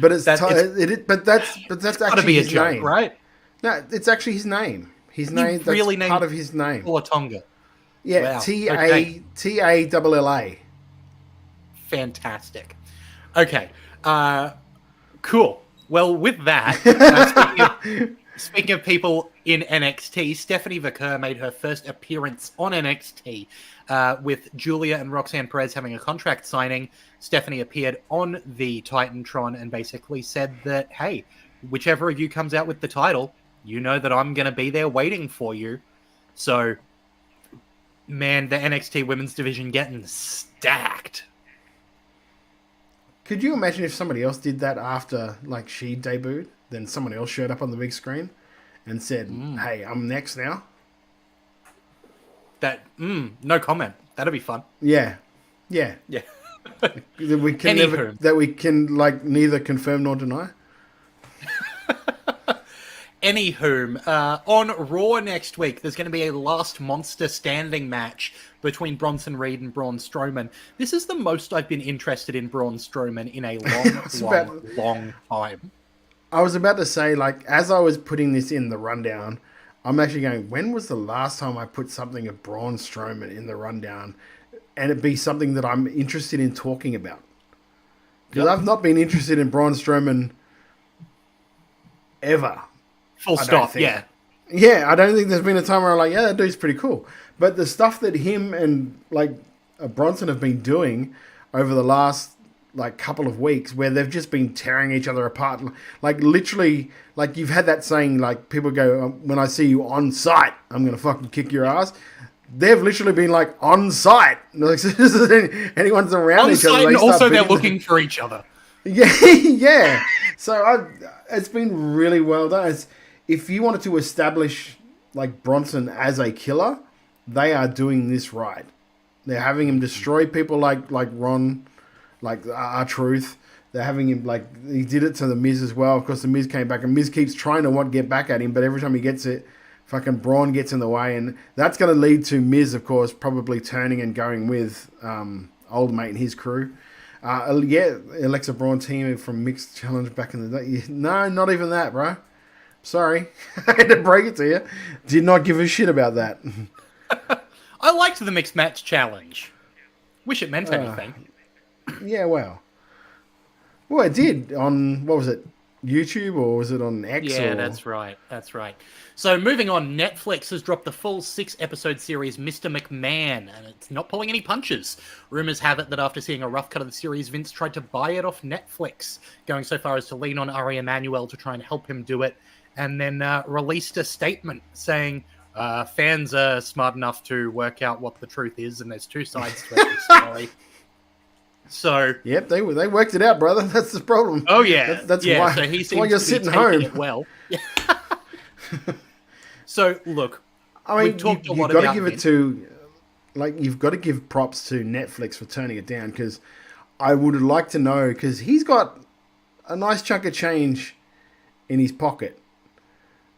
But that's actually be a his joke, name, right? No, it's actually his name. His name, that's really part of his name. Tonga. Yeah, Wow. Talla. Fantastic. Okay. Cool. Well, with that, speaking of people in NXT, Stephanie Vaquer made her first appearance on NXT with Julia and Roxanne Perez having a contract signing. Stephanie appeared on the Titantron and basically said that, hey, whichever of you comes out with the title, you know that I'm going to be there waiting for you. So, man, the NXT women's division getting stacked. Could you imagine if somebody else did that after, like, she debuted? Then someone else showed up on the big screen and said, hey, I'm next now? No comment. That'd be fun. Yeah. Yeah. that we can neither confirm nor deny. Anywho, on Raw next week, there's going to be a last monster standing match between Bronson Reed and Braun Strowman. This is the most I've been interested in Braun Strowman in a long time. I was about to say, like, as I was putting this in the rundown, I'm actually going, when was the last time I put something of Braun Strowman in the rundown and it be something that I'm interested in talking about? Because I've not been interested in Braun Strowman ever. Full stop, yeah. Yeah, I don't think there's been a time where I'm like, yeah, that dude's pretty cool. But the stuff that him and, like, Bronson have been doing over the last, like, couple of weeks where they've just been tearing each other apart. Like, literally, like, you've had that saying, like, people go, when I see you on site, I'm going to fucking kick your ass. They've literally been, like, on site. Like, anyone's around on each other. On site, and also they're looking for each other. Yeah. So it's been really well done. If you wanted to establish, like, Bronson as a killer, they are doing this right. They're having him destroy people like Ron, like R-Truth. They're having him, like, he did it to The Miz as well. Of course, The Miz came back, and Miz keeps trying to get back at him, but every time he gets it, fucking Braun gets in the way, and that's going to lead to Miz, of course, probably turning and going with Old Mate and his crew. Alexa Braun team from Mixed Challenge back in the day. No, not even that, bro. Sorry. I had to break it to you. Did not give a shit about that. I liked the Mixed Match Challenge. Wish it meant anything. Yeah, well, it did on, what was it, YouTube, or was it on X? Yeah, or... that's right. So moving on, Netflix has dropped the full 6-episode series Mr. McMahon, and it's not pulling any punches. Rumors have it that after seeing a rough cut of the series, Vince tried to buy it off Netflix, going so far as to lean on Ari Emanuel to try and help him do it, and then released a statement saying fans are smart enough to work out what the truth is, and there's two sides to every story. So yep, they worked it out, brother. That's the problem. Oh yeah, that's why. So he that's why you're sitting home. Well, so look, I mean, we've talked a lot you've got about to give it to, like, you've got to give props to Netflix for turning it down, because I would like to know, because he's got a nice chunk of change in his pocket.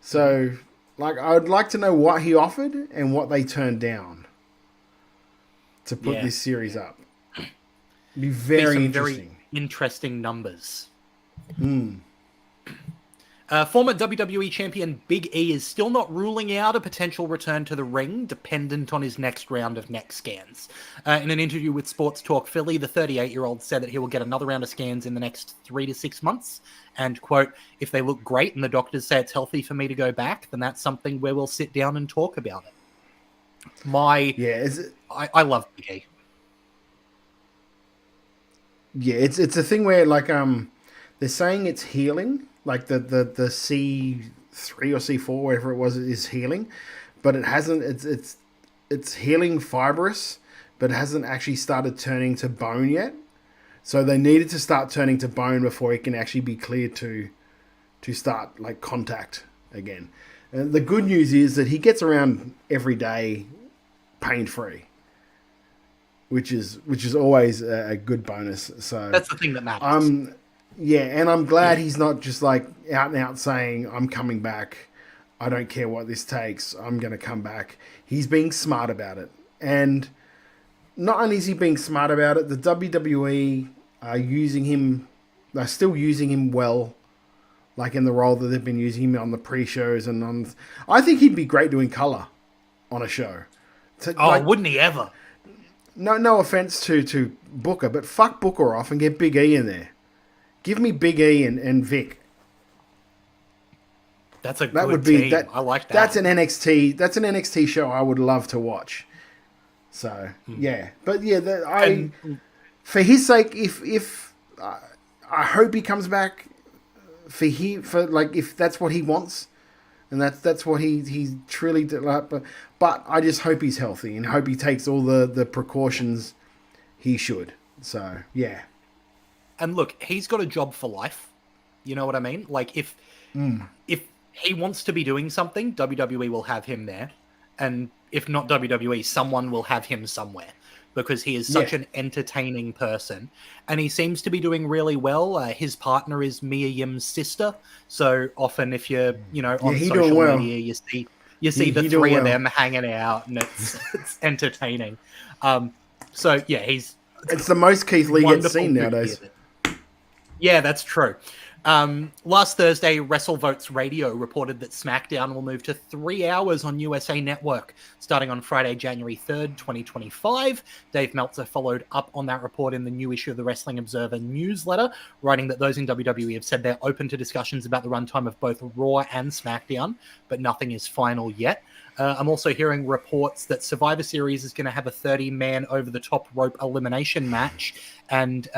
So, like, I would like to know what he offered and what they turned down to put this series up. It'd be very interesting. Very interesting numbers. Former WWE champion Big E is still not ruling out a potential return to the ring, dependent on his next round of neck scans. In an interview with Sports Talk Philly, the 38-year-old said that he will get another round of scans in the next 3 to 6 months. And, quote, if they look great and the doctors say it's healthy for me to go back, then that's something where we'll sit down and talk about it. I love Big E. Yeah, it's a thing where, like, they're saying it's healing, like the C3 or C4, whatever it was, is healing, but it hasn't. It's healing fibrous, but it hasn't actually started turning to bone yet. So they needed to start turning to bone before it can actually be cleared to start, like, contact again. And the good news is that he gets around every day pain free. Which is always a good bonus. So that's the thing that matters. And I'm glad he's not just, like, out and out saying, I'm coming back. I don't care what this takes. I'm going to come back. He's being smart about it. And not only is he being smart about it, the WWE are using him. They're still using him well like in the role that they've been using him on the pre-shows and on. I think he'd be great doing color on a show. Wouldn't he ever? No offense to Booker, but fuck Booker off and get Big E in there. Give me Big E and Vic. That's a good team. I like that. That's an NXT. That's an NXT show I would love to watch. So yeah, but yeah, for his sake, if I hope he comes back for if that's what he wants, and that's what he truly did. But I just hope he's healthy and hope he takes all the precautions he should. So yeah. And look, he's got a job for life. You know what I mean? Like if he wants to be doing something, WWE will have him there. And if not WWE, someone will have him somewhere because he is such an entertaining person. And he seems to be doing really well. His partner is Mia Yim's sister. So often if you're, on social media, you see the three of them hanging out and it's entertaining. So yeah, it's the most Keith Lee gets seen nowadays. Yeah, that's true. Last Thursday, WrestleVotes Radio reported that SmackDown will move to 3 hours on USA Network, starting on Friday, January 3rd, 2025. Dave Meltzer followed up on that report in the new issue of the Wrestling Observer newsletter, writing that those in WWE have said they're open to discussions about the runtime of both Raw and SmackDown, but nothing is final yet. I'm also hearing reports that Survivor Series is going to have a 30-man over-the-top rope elimination match, and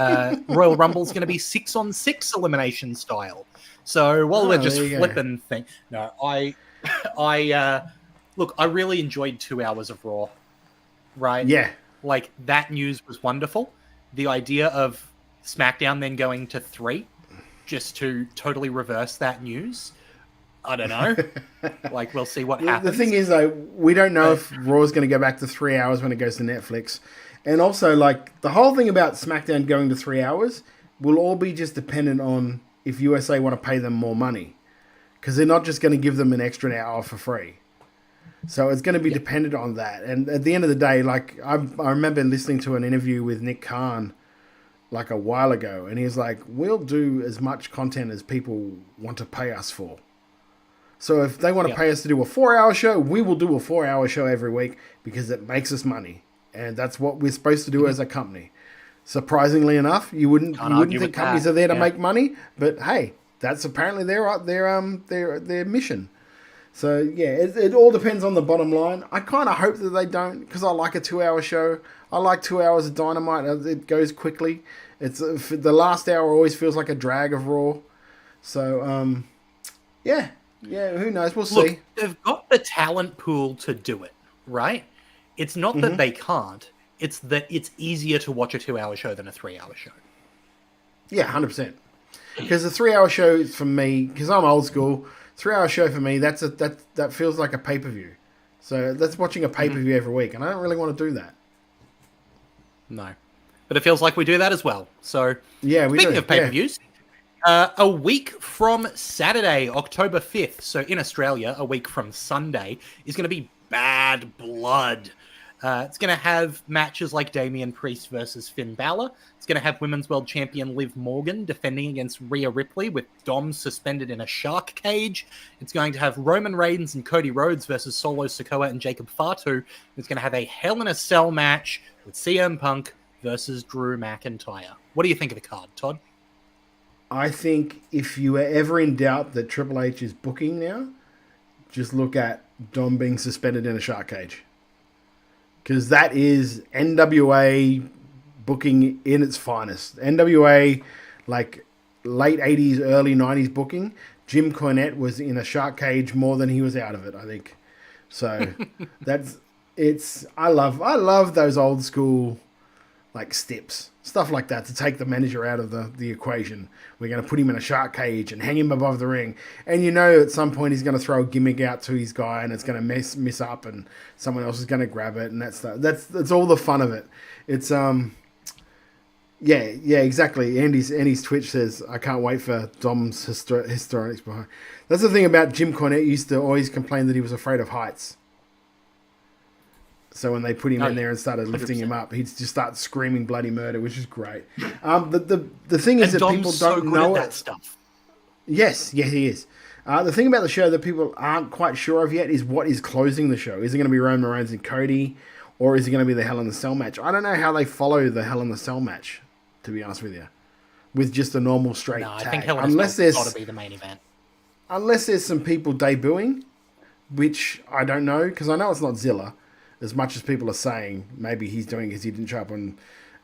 Royal Rumble is going to be 6-on-6 elimination style. So while we're just flipping things, no, look, I really enjoyed 2 hours of Raw, right? Yeah. Like, that news was wonderful. The idea of SmackDown then going to 3, just to totally reverse that news, I don't know. Like, we'll see what happens. The thing is, though, we don't know if Raw's going to go back to 3 hours when it goes to Netflix. And also, like, the whole thing about SmackDown going to 3 hours will all be just dependent on if USA want to pay them more money. Because they're not just going to give them an extra hour for free. So it's going to be dependent on that. And at the end of the day, like, I remember listening to an interview with Nick Khan like a while ago. And he was like, we'll do as much content as people want to pay us for. So if they want to pay us to do a 4-hour show, we will do a 4-hour show every week because it makes us money. And that's what we're supposed to do as a company. Surprisingly enough, you wouldn't think companies are there to make money, but hey, that's apparently their mission. So yeah, it all depends on the bottom line. I kind of hope that they don't, because I like a 2-hour show. I like 2 hours of Dynamite. It goes quickly. It's the last hour always feels like a drag of Raw. So yeah, who knows? We'll see. Look, they've got the talent pool to do it, right? It's not that they can't. It's that it's easier to watch a 2-hour show than a 3-hour show. Yeah, 100%. Because a 3-hour show for me, because I'm old school, 3-hour show for me, that feels like a pay-per-view. So that's watching a pay-per-view every week, and I don't really want to do that. No. But it feels like we do that as well. So yeah, speaking of pay-per-views, a week from Saturday, October 5th, so in Australia, a week from Sunday, is going to be Bad Blood. It's going to have matches like Damian Priest versus Finn Balor. It's going to have Women's World Champion Liv Morgan defending against Rhea Ripley with Dom suspended in a shark cage. It's going to have Roman Reigns and Cody Rhodes versus Solo Sikoa and Jacob Fatu. It's going to have a Hell in a Cell match with CM Punk versus Drew McIntyre. What do you think of the card, Todd? I think if you are ever in doubt that Triple H is booking now, just look at Dom being suspended in a shark cage. Because that is NWA booking in its finest. NWA, like late 80s, early 90s booking. Jim Cornette was in a shark cage more than he was out of it, I think. So I love those old school like steps, stuff like that, to take the manager out of the equation. We're going to put him in a shark cage and hang him above the ring. And you know at some point he's going to throw a gimmick out to his guy and it's going to mess up and someone else is going to grab it, and that's all the fun of it. It's yeah, exactly. Andy's Twitch says, I can't wait for Dom's histrionics behind. That's the thing about Jim Cornette. Used to always complain that he was afraid of heights. So when they put him in there and started lifting 100%. Him up, he'd just start screaming bloody murder, which is great. The thing is that people don't know that stuff. Yes, yeah, he is. The thing about the show that people aren't quite sure of yet is what is closing the show. Is it going to be Roman Reigns and Cody, or is it going to be the Hell in the Cell match? I don't know how they follow the Hell in the Cell match, to be honest with you, with just a normal straight No, I tag. think Hell in the Cell's got to be the main event. Unless there's some people debuting, which I don't know, because I know it's not Zilla, as much as people are saying maybe he's doing because he didn't show up on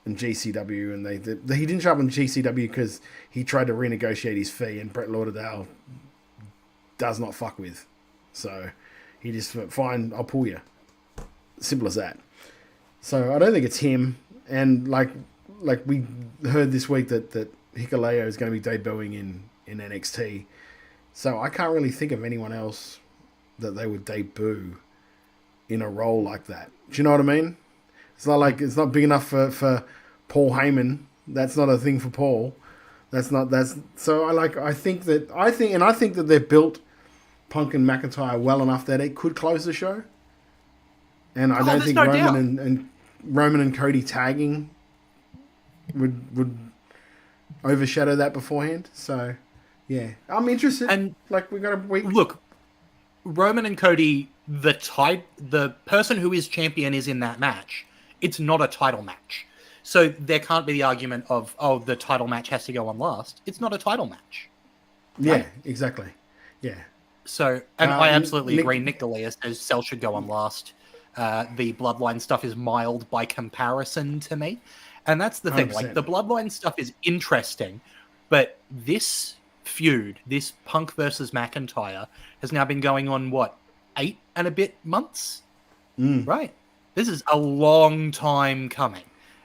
GCW, and he didn't show up on GCW because he tried to renegotiate his fee, and Brett Lauderdale does not fuck with. So he just went, fine, I'll pull you. Simple as that. So I don't think it's him. And like we heard this week that Hikuleo is going to be debuting in NXT. So I can't really think of anyone else that they would debut in a role like that. Do you know what I mean? It's not like it's not big enough for Paul Heyman. That's not a thing for Paul. I think that they've built Punk and McIntyre well enough that it could close the show. And I don't think Roman and Cody tagging would overshadow that beforehand. So yeah, I'm interested. And we got a week. Look, Roman and Cody, the person who is champion is in that match. It's not a title match. So there can't be the argument of, the title match has to go on last. It's not a title match. Yeah, right? Exactly. Yeah. So, and I absolutely agree. Nick D'Elia says Cell should go on last. The Bloodline stuff is mild by comparison to me. And that's the thing. 100%. The Bloodline stuff is interesting, but this feud, this Punk versus McIntyre, has now been going on, 8 and a bit months? Right. This is a long time coming.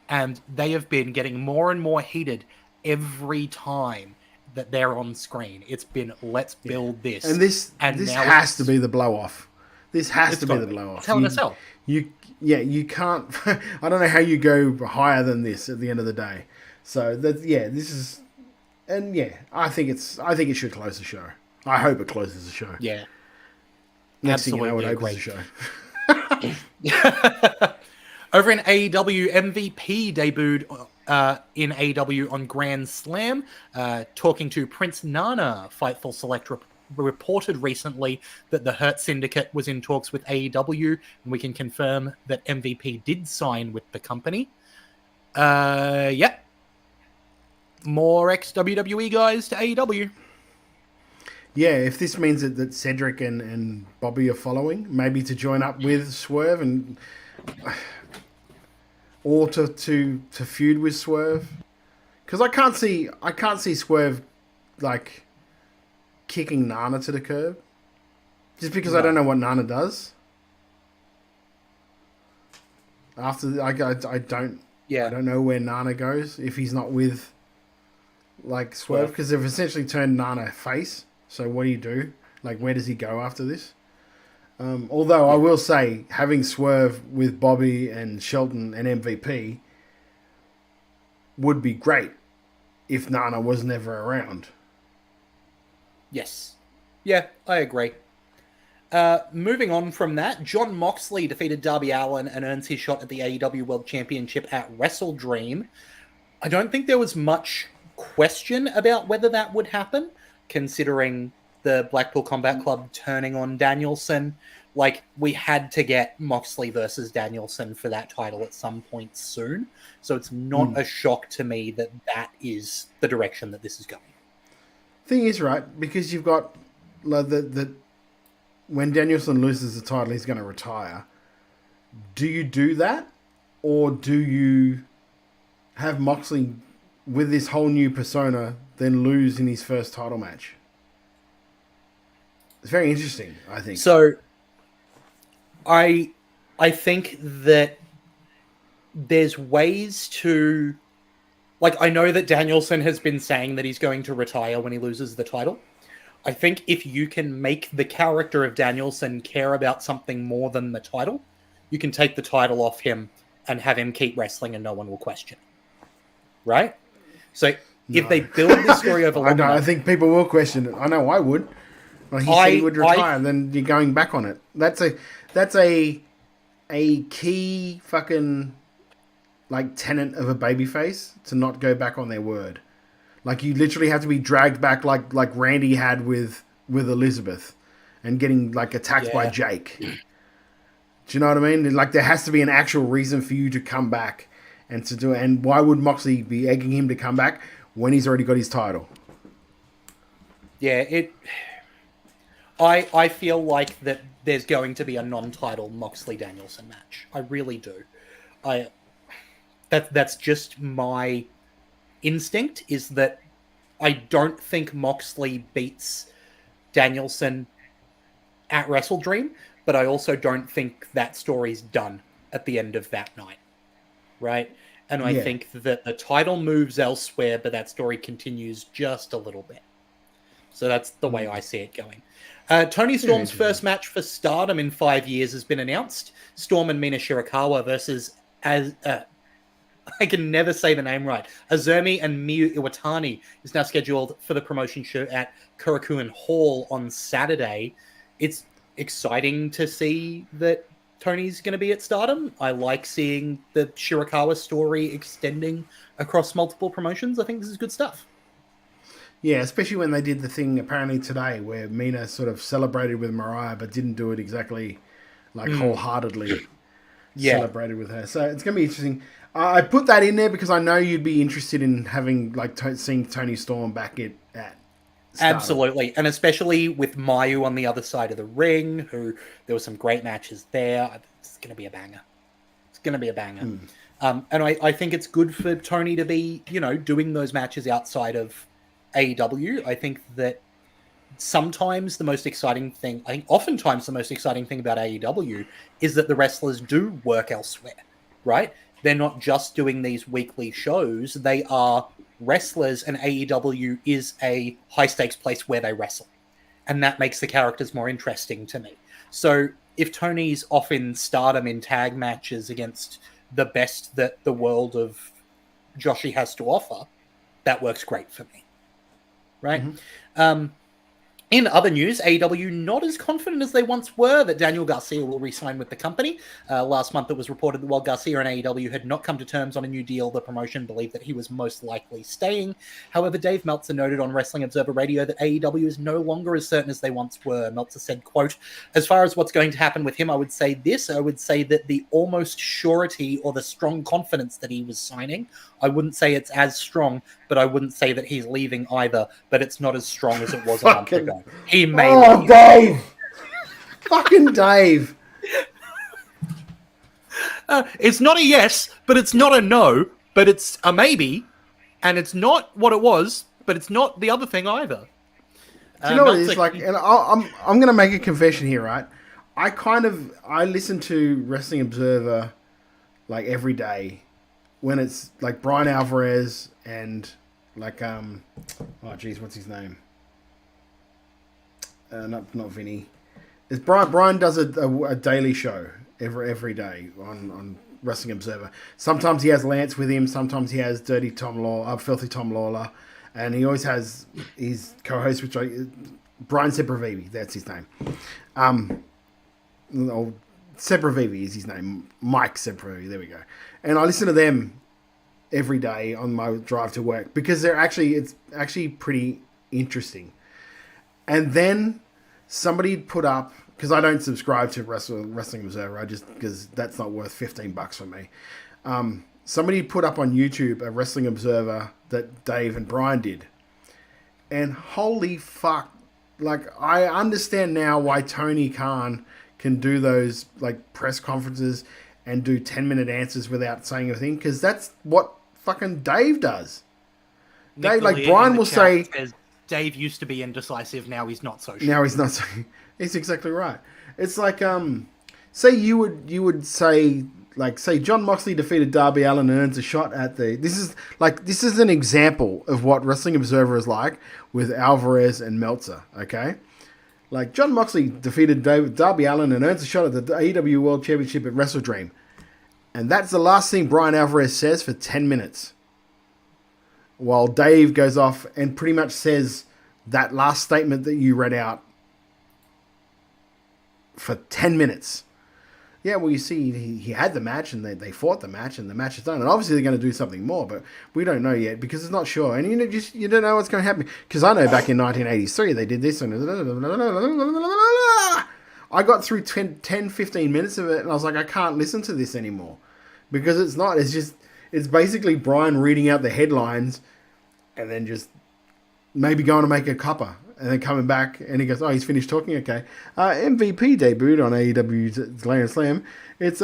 And they have been getting more and more heated every time that they're on screen. It's been, let's build this. And this has to be the blow-off. This has to be the blow-off. Hell in a Cell. You can't... I don't know how you go higher than this at the end of the day. So, this is... And I think it should close the show. I hope it closes the show. Yeah. Next thing you know, it opens the show. Over in AEW, MVP debuted in AEW on Grand Slam, talking to Prince Nana. Fightful Select reported recently that the Hurt Syndicate was in talks with AEW, and we can confirm that MVP did sign with the company. More ex-WWE guys to AEW. Yeah, if this means that Cedric and Bobby are following, maybe to join up with Swerve and... or to feud with Swerve, because I can't see Swerve kicking Nana to the curb, just because I don't know what Nana does. After I don't know where Nana goes if he's not with Swerve, because they've essentially turned Nana face. So what do you do? Where does he go after this? Although I will say, having Swerve with Bobby and Shelton and MVP would be great if Nana was never around. Yes. Yeah, I agree. Moving on from that, Jon Moxley defeated Darby Allin and earns his shot at the AEW World Championship at Wrestle Dream. I don't think there was much question about whether that would happen, considering the Blackpool Combat Club turning on Danielson. We had to get Moxley versus Danielson for that title at some point soon. So it's not a shock to me that is the direction that this is going. Thing is, right, because you've got when Danielson loses the title, he's going to retire. Do you do that? Or do you have Moxley with this whole new persona then lose in his first title match? It's very interesting, I think. So, I think that there's ways to... I know that Danielson has been saying that he's going to retire when he loses the title. I think if you can make the character of Danielson care about something more than the title, you can take the title off him and have him keep wrestling and no one will question it. Right? So, if they build this story over long enough... I think people will question it. I know I would. He said he would retire, and then you're going back on it. That's a key fucking tenet of a babyface to not go back on their word. Like you literally have to be dragged back like Randy had with Elizabeth and getting like attacked by Jake. Do you know what I mean? Like there has to be an actual reason for you to come back and to do it. And why would Moxley be egging him to come back when he's already got his title? Yeah, I feel like that there's going to be a non-title Moxley-Danielson match. I really do. That's just my instinct, is that I don't think Moxley beats Danielson at Wrestle Dream, but I also don't think that story's done at the end of that night, right? And I think that the title moves elsewhere, but that story continues just a little bit. So that's the way I see it going. Tony Storm's first match for Stardom in 5 years has been announced. Storm and Mina Shirakawa versus, I can never say the name right, Azumi and Miyu Iwatani is now scheduled for the promotion show at Korakuen Hall on Saturday. It's exciting to see that Tony's going to be at Stardom. I like seeing the Shirakawa story extending across multiple promotions. I think this is good stuff. Yeah, especially when they did the thing apparently today where Mina sort of celebrated with Mariah but didn't do it exactly like wholeheartedly celebrated with her. So it's going to be interesting. I put that in there because I know you'd be interested in having like seeing Tony Storm back at Stardom. Absolutely, and especially with Mayu on the other side of the ring, who there were some great matches there. It's going to be a banger. It's going to be a banger. And I think it's good for Tony to be, doing those matches outside of AEW. I think that oftentimes the most exciting thing about AEW is that the wrestlers do work elsewhere, right? They're not just doing these weekly shows. They are wrestlers, and AEW is a high-stakes place where they wrestle. And that makes the characters more interesting to me. So if Tony's off in Stardom in tag matches against the best that the world of Joshi has to offer, that works great for me. Right? In other news, AEW not as confident as they once were that Daniel Garcia will re-sign with the company. Last month it was reported that while Garcia and AEW had not come to terms on a new deal, the promotion believed that he was most likely staying. However, Dave Meltzer noted on Wrestling Observer Radio that AEW is no longer as certain as they once were. Meltzer said, quote, "As far as what's going to happen with him, I would say this. I would say that the almost surety or the strong confidence that he was signing, I wouldn't say it's as strong, but I wouldn't say that he's leaving either, but it's not as strong as it was a month ago. He may leave." Dave! Fucking Dave! It's not a yes, but it's not a no, but it's a maybe, and it's not what it was, but it's not the other thing either. Do you know what it is? Like, and I'm going to make a confession here, right? I listen to Wrestling Observer like every day when it's like Brian Alvarez and like what's his name? Not Vinny. It's Brian does a daily show every day on Wrestling Observer. Sometimes he has Lance with him. Sometimes he has Filthy Tom Lawler, and he always has his co-host, Brian Sempervive. That's his name. Sempervive is his name. Mike Sempervive. There we go. And I listen to them every day on my drive to work because it's actually pretty interesting. And then somebody put up, because I don't subscribe to Wrestling Observer, because that's not worth $15 for me. Somebody put up on YouTube a Wrestling Observer that Dave and Brian did. And holy fuck, like I understand now why Tony Khan can do those like press conferences and do 10-minute answers without saying anything, because that's what fucking Dave does. Dave, like Brian will say, Dave used to be indecisive, now he's not so sure. Now he's not so. He's exactly right. It's like, say you would say, like, say John Moxley defeated Darby Allin and earns a shot at this is an example of what Wrestling Observer is like with Alvarez and Meltzer, okay? Like, John Moxley defeated Darby Allin and earns a shot at the AEW World Championship at Wrestle Dream. And that's the last thing Brian Alvarez says for 10 minutes. While Dave goes off and pretty much says that last statement that you read out for 10 minutes. Yeah, well, you see, he had the match, and they fought the match, and the match is done. And obviously, they're going to do something more, but we don't know yet because it's not sure. And you don't know what's going to happen. Because I know back in 1983, they did this, and I got through 10, 15 minutes of it, and I was like, I can't listen to this anymore because it's not. It's basically Brian reading out the headlines, and then just maybe going to make a cuppa. And then coming back, and he goes, "Oh, he's finished talking. Okay, MVP debuted on AEW's Grand Slam. It's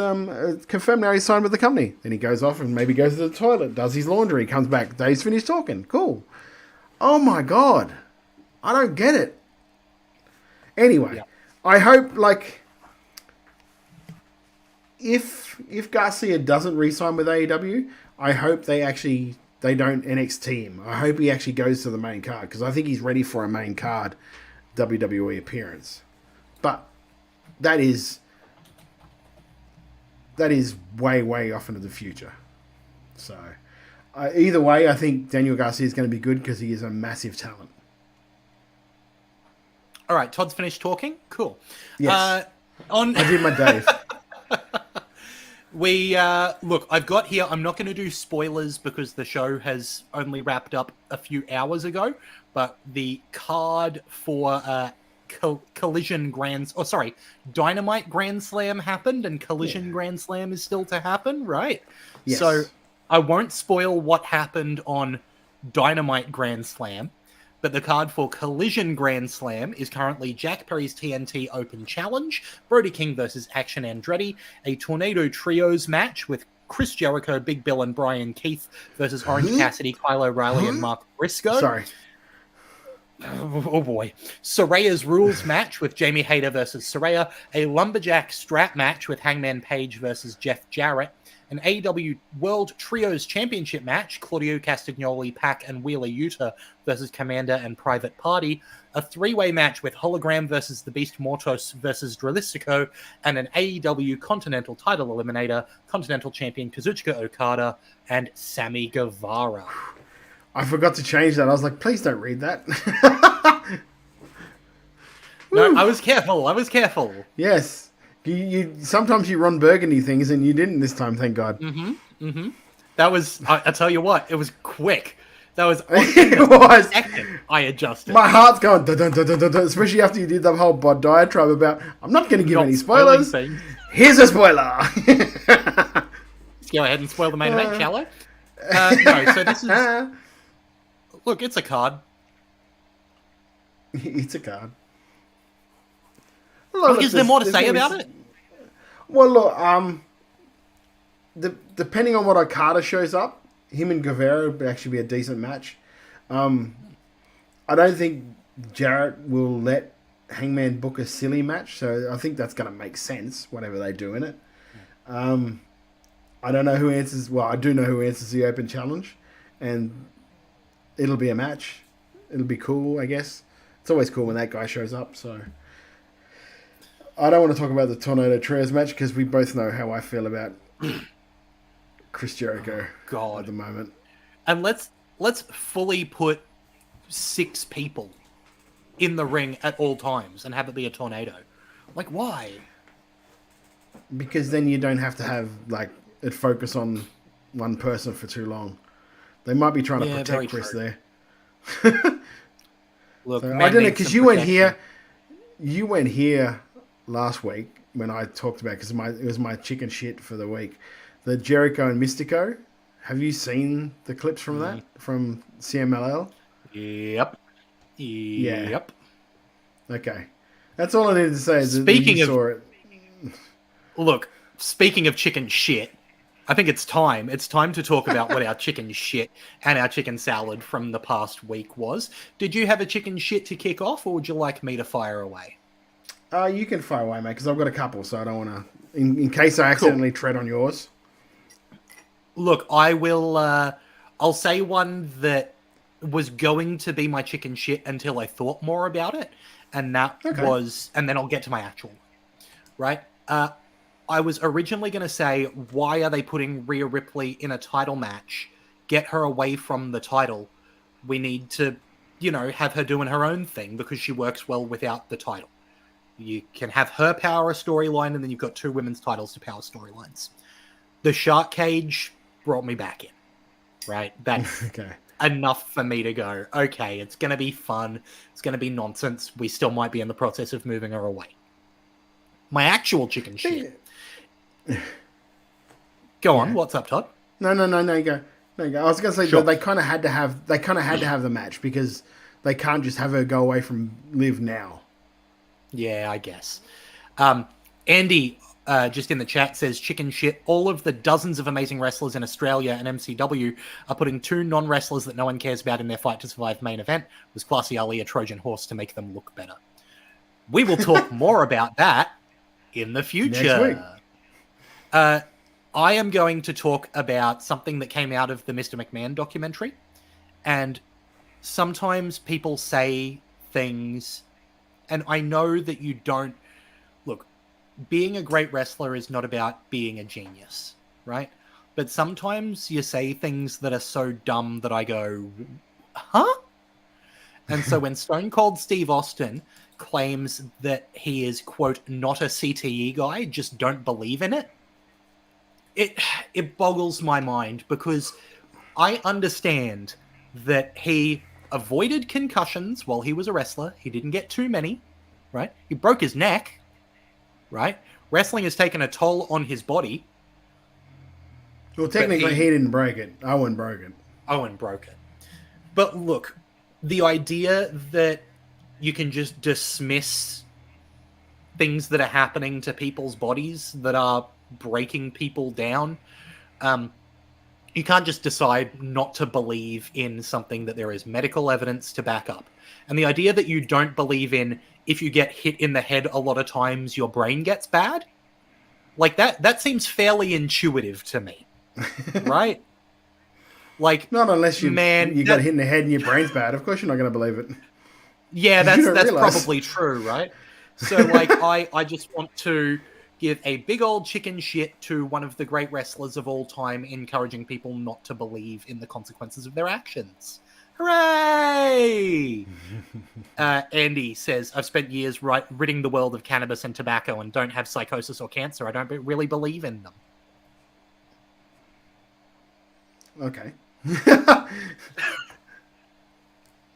confirmed now he's signed with the company." Then he goes off and maybe goes to the toilet, does his laundry, comes back. Dave's finished talking. Cool. Oh my god, I don't get it. Anyway, I hope if Garcia doesn't re-sign with AEW, I hope they don't NXT him. I hope he actually goes to the main card because I think he's ready for a main card WWE appearance. But that is way, way off into the future. So either way, I think Daniel Garcia is going to be good because he is a massive talent. All right, Todd's finished talking. Cool. Yes. I did my Dave. Look, I've got here, I'm not going to do spoilers because the show has only wrapped up a few hours ago, but the card for Dynamite Grand Slam happened and Collision Grand Slam is still to happen, right? Yes. So I won't spoil what happened on Dynamite Grand Slam, but the card for Collision Grand Slam is currently Jack Perry's TNT Open Challenge, Brody King versus Action Andretti, a Tornado Trios match with Chris Jericho, Big Bill, and Brian Keith versus Orange Cassidy, Kyle O'Reilly, and Mark Briscoe. Sorry. Oh boy. Soraya's Rules match with Jamie Hayter versus Soraya, a Lumberjack strap match with Hangman Page versus Jeff Jarrett, an AEW World Trios Championship match, Claudio Castagnoli, Pac, and Wheeler Yuta versus Commander and Private Party, a three-way match with Hologram versus the Beast Mortos versus Dralistico, and an AEW Continental title eliminator, Continental Champion Kazuchika Okada, and Sammy Guevara. I forgot to change that. I was like, please don't read that. No, I was careful. Yes. You sometimes you run Burgundy things, and you didn't this time, thank God. That was, I tell you what, it was quick. That was it was. Second, I adjusted. My heart's going, dun, dun, dun, dun, dun, dun, especially after you did the whole diatribe about, I'm not going to give any spoilers. Here's a spoiler. Let's go ahead and spoil the main event, shall I? No, so this is... Look, it's a card. It's a card. Look, is there more to say about it? Well, look, depending on what Okada shows up, him and Guevara would actually be a decent match. I don't think Jarrett will let Hangman book a silly match, so I think that's going to make sense, whatever they do in it. I don't know who answers... Well, I do know who answers the Open Challenge, and it'll be a match. It'll be cool, I guess. It's always cool when that guy shows up, so... I don't want to talk about the Tornado Trios match because we both know how I feel about Chris Jericho at the moment. And let's fully put 6 people in the ring at all times and have it be a tornado. Like, why? Because then you don't have to have it focus on one person for too long. They might be trying to protect Chris there. Look, so, I don't know, because you went here last week when I talked about, because it was my chicken shit for the week, the Jericho and Mystico. Have you seen the clips from that from CMLL? Yep. Yeah. Okay, that's all I needed to say. Is speaking of, saw it. Look, speaking of chicken shit, I think it's time. It's time to talk about what our chicken shit and our chicken salad from the past week was. Did you have a chicken shit to kick off, or would you like me to fire away? You can fire away, mate, because I've got a couple, so I don't want to... In case I accidentally tread on yours. Look, I will... I'll say one that was going to be my chicken shit until I thought more about it, and that was... And then I'll get to my actual one, right? I was originally going to say, why are they putting Rhea Ripley in a title match? Get her away from the title. We need to, have her doing her own thing because she works well without the title. You can have her power a storyline, and then you've got 2 women's titles to power storylines. The Shark Cage brought me back in, right? That's Okay. enough for me to go, okay, it's going to be fun. It's going to be nonsense. We still might be in the process of moving her away. My actual chicken shit. Go on. What's up, Todd? No, you go. No, you go. I was going to say Sure. they kind of had to have the match because they can't just have her go away from Liv now. Yeah, I guess. Andy, just in the chat, says chicken shit. All of the dozens of amazing wrestlers in Australia and MCW are putting 2 non-wrestlers that no one cares about in their Fight to Survive main event. Was Classy Ali a Trojan horse to make them look better? We will talk more about that in the future. Next week. I am going to talk about something that came out of the Mr. McMahon documentary. And sometimes people say things, and I know that you don't... Look, being a great wrestler is not about being a genius, right? But sometimes you say things that are so dumb that I go, huh? And so when Stone Cold Steve Austin claims that he is, quote, not a CTE guy, just don't believe in it, it boggles my mind, because I understand that he avoided concussions while he was a wrestler. He didn't get too many, right? He broke his neck, right? Wrestling has taken a toll on his body. Well, technically, he didn't break it. Owen broke it. Owen broke it. But look, the idea that you can just dismiss things that are happening to people's bodies that are breaking people down, you can't just decide not to believe in something that there is medical evidence to back up. And the idea that you don't believe in, if you get hit in the head a lot of times, your brain gets bad, like that seems fairly intuitive to me. Right? Like, not unless you got hit in the head and your brain's bad. Of course you're not going to believe it. Yeah, that's probably true, right? So, like, I just want to give a big old chicken shit to one of the great wrestlers of all time, encouraging people not to believe in the consequences of their actions. Hooray! Andy says, I've spent years ridding the world of cannabis and tobacco and don't have psychosis or cancer. I don't really believe in them. Okay.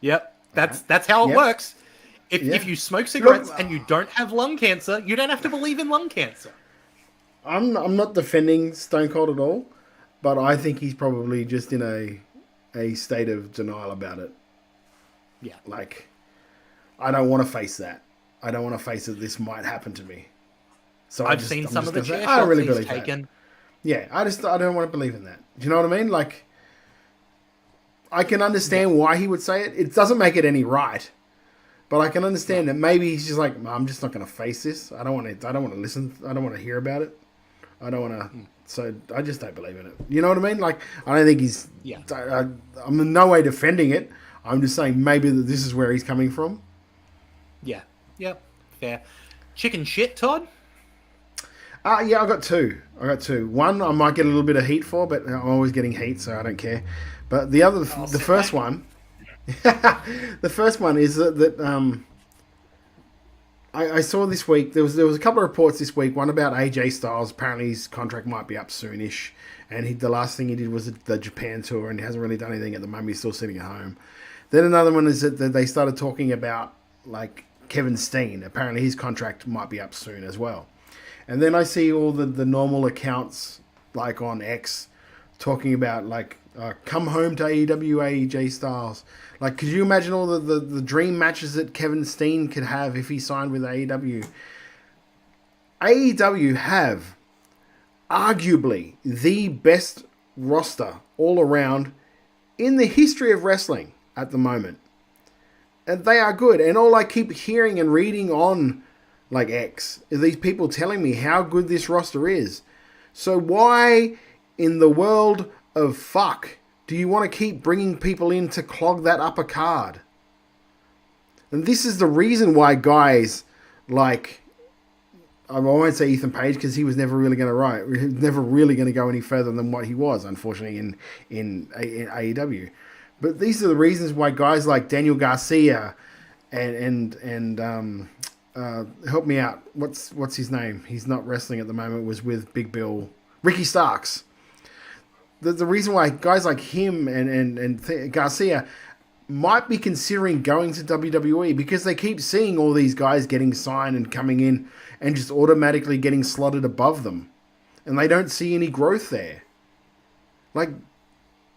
Yep. That's how it works. If you smoke cigarettes and you don't have lung cancer, you don't have to believe in lung cancer. I'm not defending Stone Cold at all, but I think he's probably just in a state of denial about it. Yeah. Like, I don't want to face that. I don't want to face that this might happen to me. So I've seen some of the chair I shots don't really he's believe taken. that. Yeah, I don't want to believe in that. Do you know what I mean? Like, I can understand why he would say it. It doesn't make it any right. But I can understand that maybe he's just like, I'm just not going to face this. I don't want to listen. I don't want to hear about it. I don't want to. So I just don't believe in it. You know what I mean? Like, I don't think he's. Yeah. I'm in no way defending it. I'm just saying maybe that this is where he's coming from. Yeah. Yep. Fair. Chicken shit, Todd? Yeah, I got two. One I might get a little bit of heat for, but I'm always getting heat, so I don't care. But the other, the first one. The first one is that I saw this week, there was a couple of reports this week, one about AJ Styles. Apparently his contract might be up soonish, and the last thing he did was the Japan tour, and he hasn't really done anything at the moment. He's still sitting at home. Then another one is that they started talking about, like, Kevin Steen. Apparently his contract might be up soon as well. And then I see all the normal accounts, like on X, talking about, like, come home to AEW, AJ Styles. Like, could you imagine all the dream matches that Kevin Steen could have if he signed with AEW? AEW have arguably the best roster all around in the history of wrestling at the moment. And they are good. And all I keep hearing and reading on, like, X is these people telling me how good this roster is. So why in the world of fuck do you want to keep bringing people in to clog that upper card? And this is the reason why guys like, I won't say Ethan Page because he was never really going to write. He was never really going to go any further than what he was, unfortunately, in AEW. But these are the reasons why guys like Daniel Garcia and help me out. What's his name? He's not wrestling at the moment. Was with Big Bill, Ricky Starks. The reason why guys like him and Garcia might be considering going to WWE because they keep seeing all these guys getting signed and coming in and just automatically getting slotted above them, and they don't see any growth there. Like,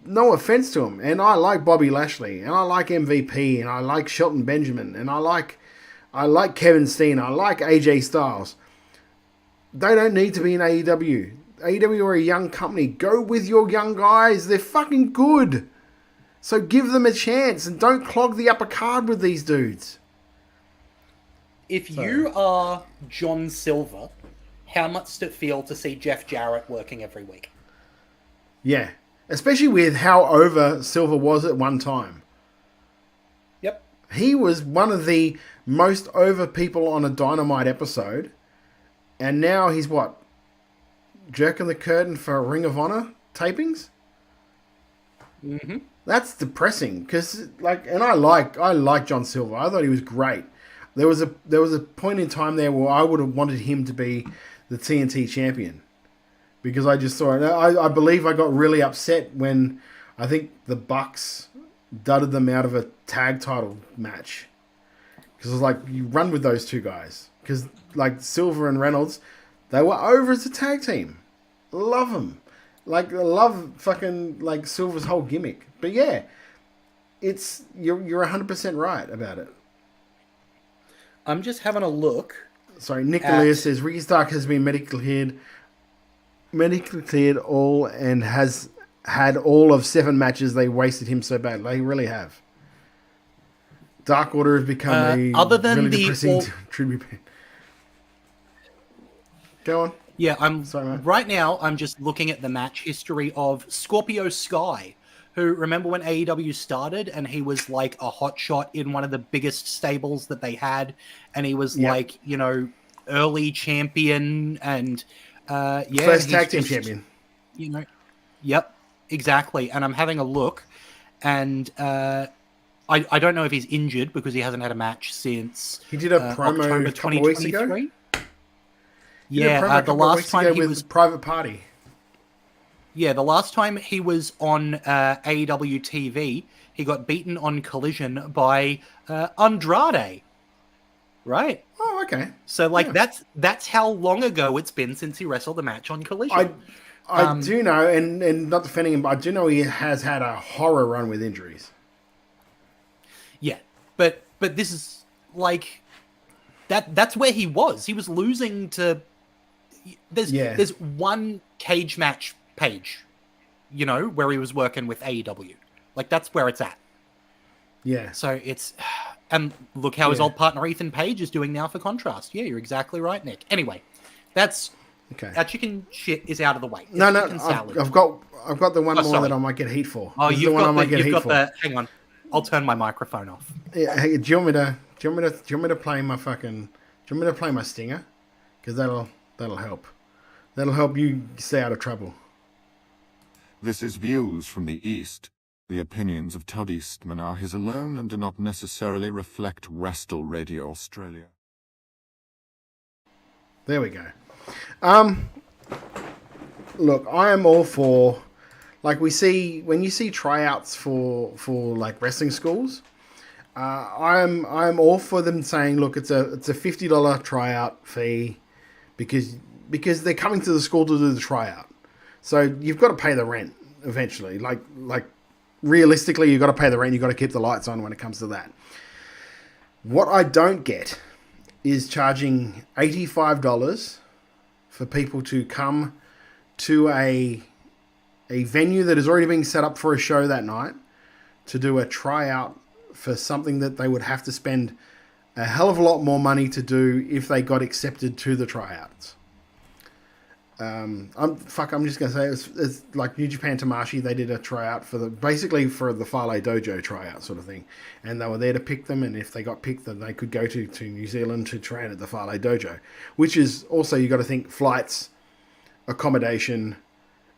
no offense to him, and I like Bobby Lashley, and I like MVP, and I like Shelton Benjamin, and I like Kevin Steen, I like AJ Styles. They don't need to be in AEW. AEW are a young company. Go with your young guys. They're fucking good. So give them a chance and don't clog the upper card with these dudes. If you are John Silver, how much does it feel to see Jeff Jarrett working every week? Yeah. Especially with how over Silver was at one time. Yep. He was one of the most over people on a Dynamite episode. And now he's what? Jerking the curtain for Ring of Honor tapings? Mm-hmm. That's depressing because, I like John Silver. I thought he was great. There was a point in time there where I would have wanted him to be the TNT champion because I just saw it. I believe I got really upset when I think the Bucks dudded them out of a tag title match because it was like you run with those two guys because like Silver and Reynolds, they were over as a tag team. Love them. I love fucking Silver's whole gimmick. But yeah, you're 100% right about it. I'm just having a look. Sorry, Nicholas says Ricky Stark has been medically cleared all and has had all of 7 matches. They wasted him so bad. They really have. Dark Order has become a other than really the depressing tribute band. Go on. Yeah, Sorry, right now I'm just looking at the match history of Scorpio Sky, who, remember when AEW started and he was like a hot shot in one of the biggest stables that they had, and he was early champion and first tag team champion. Yep, exactly. And I'm having a look, and I don't know if he's injured because he hasn't had a match since he did a promo October a couple of weeks ago. Yeah, the last time he was Private Party. Yeah, the last time he was on AEW TV, he got beaten on Collision by Andrade. Right? Oh, okay. So, that's how long ago it's been since he wrestled a match on Collision. I do know, and not defending him, but I do know he has had a horror run with injuries. Yeah, but this is that's where he was. He was losing to. There's one cage match page, where he was working with AEW. That's where it's at. Yeah. So it's, and look how his old partner Ethan Page is doing now for contrast. Yeah, you're exactly right, Nick. Anyway, that's okay. Our chicken shit is out of the way. No, I've got the one more that I might get heat for. Oh, you've got the. Hang on, I'll turn my microphone off. Yeah. Hey, do you want me to play my fucking? Do you want me to play my stinger? Because that'll help. That'll help you stay out of trouble. This is Views from the East. The opinions of Todd Eastman are his alone and do not necessarily reflect Wrestle Radio Australia. There we go. Look, I am all for, when you see tryouts for wrestling schools, I'm all for them saying, look, it's a $50 tryout fee because they're coming to the school to do the tryout. So you've got to pay the rent eventually. Realistically, you've got to pay the rent. You've got to keep the lights on when it comes to that. What I don't get is charging $85 for people to come to a venue that is already being set up for a show that night to do a tryout for something that they would have to spend a hell of a lot more money to do if they got accepted to the tryouts. I'm just gonna say it's like New Japan Tamashii. They did a tryout for the Fale Dojo tryout sort of thing, and they were there to pick them. And if they got picked, then they could go to New Zealand to train at the Fale Dojo, which is also, you got to think, flights, accommodation,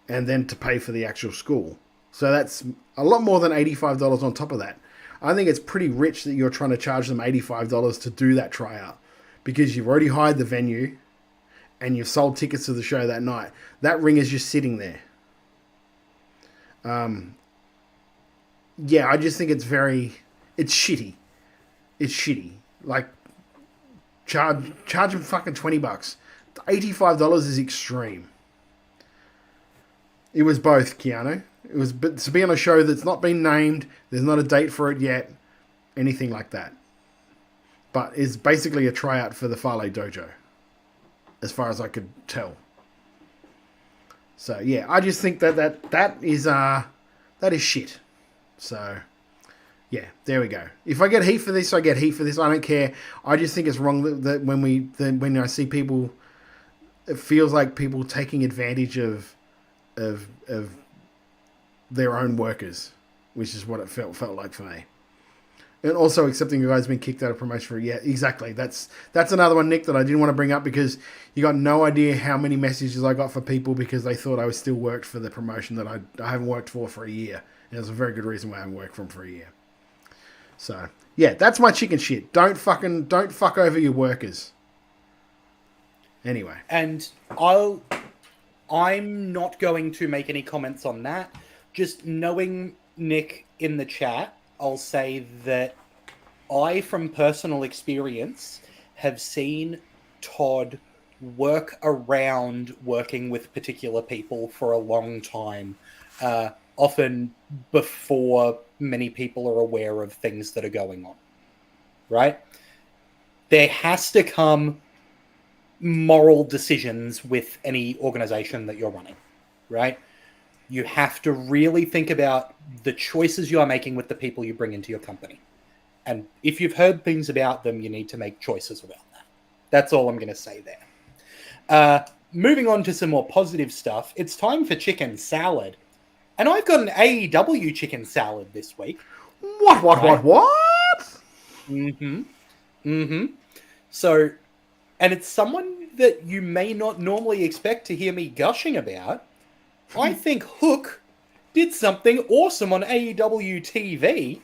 and then to pay for the actual school. So that's a lot more than $85 on top of that. I think it's pretty rich that you're trying to charge them $85 to do that tryout, because you've already hired the venue and you've sold tickets to the show that night. That ring is just sitting there. Yeah, I just think it's shitty. It's shitty. Like, charge them fucking $20. $85 is extreme. It was both, Keanu. It was to be on a show that's not been named, there's not a date for it yet, anything like that. But it's basically a tryout for the Fale Dojo, as far as I could tell. So yeah, I just think that is shit. So yeah, there we go. If I get heat for this, I get heat for this. I don't care. I just think it's wrong that when I see people, it feels like people taking advantage of their own workers, which is what it felt like for me. And also accepting a guy's been kicked out of promotion for yeah, exactly. That's another one, Nick, that I didn't want to bring up because you got no idea how many messages I got for people because they thought I was still worked for the promotion that I haven't worked for a year. And there's a very good reason why I haven't worked for a year. So yeah, that's my chicken shit. Don't fuck over your workers. Anyway, and I'm not going to make any comments on that. Just knowing Nick in the chat, I'll say that I, from personal experience, have seen Todd work around working with particular people for a long time, often before many people are aware of things that are going on, right? There has to come moral decisions with any organization that you're running, right? You have to really think about the choices you are making with the people you bring into your company. And if you've heard things about them, you need to make choices about that. That's all I'm going to say there. Moving on to some more positive stuff, it's time for chicken salad. And I've got an AEW chicken salad this week. What? So, and it's someone that you may not normally expect to hear me gushing about. I think Hook did something awesome on AEW TV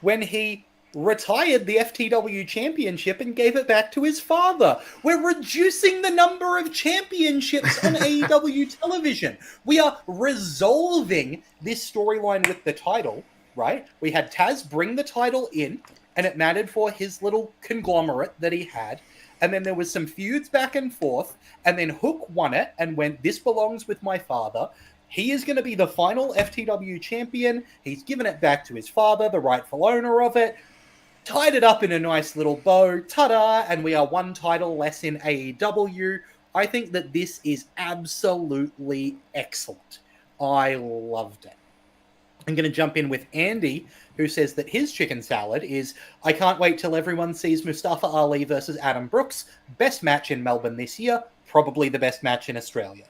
when he retired the FTW championship and gave it back to his father. We're reducing the number of championships on AEW television. We are resolving this storyline with the title, right? We had Taz bring the title in, and it mattered for his little conglomerate that he had. And then there was some feuds back and forth, and then Hook won it and went, "This belongs with my father." He is going to be the final FTW champion. He's given it back to his father, the rightful owner of it. Tied it up in a nice little bow. Ta-da! And we are one title less in AEW. I think that this is absolutely excellent. I loved it. I'm going to jump in with Andy, who says that his chicken salad is, "I can't wait till everyone sees Mustafa Ali versus Adam Brooks. Best match in Melbourne this year. Probably the best match in Australia."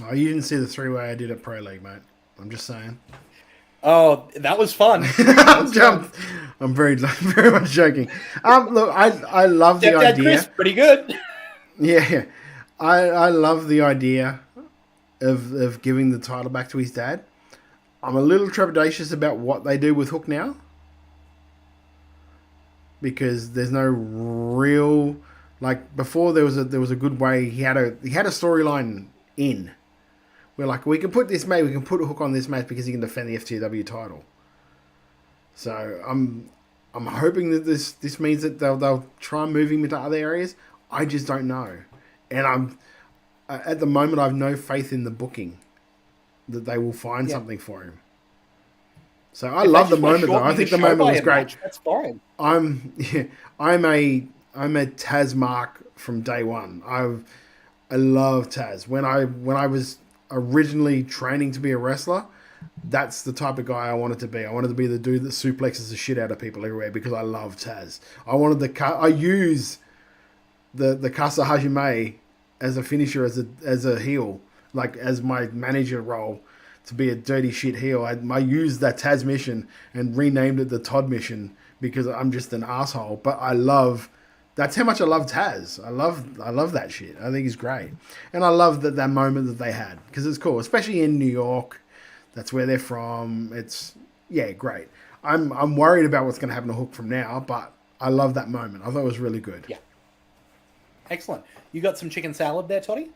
Oh, you didn't see the three-way I did at Pro League, mate. I'm just saying. Oh, that was fun. I'm very much joking. Look, I love the idea. Chris, pretty good. Yeah, I love the idea of giving the title back to his dad. I'm a little trepidatious about what they do with Hook now, because there's no real, like, before there was a good way he had a storyline in. We're like, we can put Hook on this match because he can defend the FTW title. So I'm hoping that this means that they'll try and move him into other areas. I just don't know, and at the moment I have no faith in the booking that they will find something for him. So I love the moment though. I think the moment was great. That's fine. I'm a Taz mark from day one. I love Taz. When I was originally training to be a wrestler, that's the type of guy I wanted to be. I wanted to be the dude that suplexes the shit out of people everywhere because I love Taz. I use the Kasa Hajime as a finisher, as a heel, like as my manager role, to be a dirty shit heel. I used that Taz mission and renamed it the Todd mission because I'm just an asshole. But that's how much I love Taz. I love that shit. I think he's great. And I love that moment that they had because it's cool, especially in New York. That's where they're from. It's, yeah, great. I'm worried about what's going to happen to Hook from now, but I love that moment. I thought it was really good. Yeah. Excellent. You got some chicken salad there, Toddy?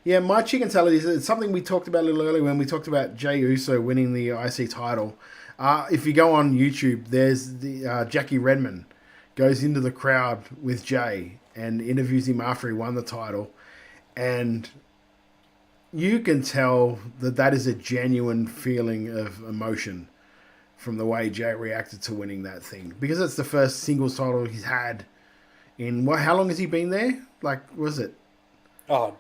Yeah, my chicken salad is something we talked about a little earlier when we talked about Jey Uso winning the IC title. If you go on YouTube, there's the Jackie Redmond goes into the crowd with Jey and interviews him after he won the title. And you can tell that is a genuine feeling of emotion from the way Jey reacted to winning that thing. Because it's the first singles title he's had in, how long has he been there? Like, was it? Oh,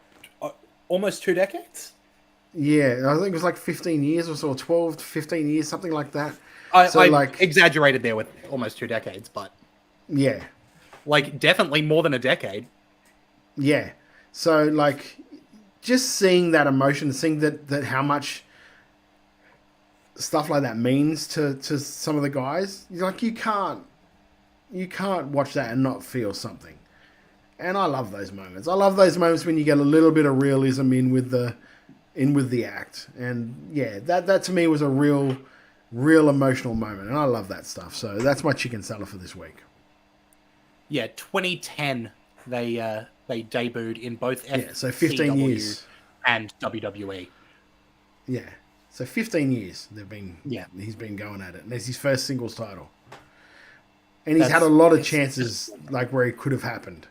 almost 2 decades? Yeah, I think it was like 15 years or so, 12 to 15 years, something like that. I exaggerated there with almost 2 decades, but... Yeah. Like, definitely more than a decade. Yeah. So, like, just seeing that emotion, seeing that how much stuff like that means to some of the guys, like, you can't watch that and not feel something. And I love those moments. I love those moments when you get a little bit of realism in with the act. And yeah, that to me was a real emotional moment. And I love that stuff. So that's my chicken salad for this week. Yeah, 2010 they debuted in both so 15 years and WWE. Yeah. So 15 years he's been going at it. And it's his first singles title. And he's had a lot of chances like where it could have happened.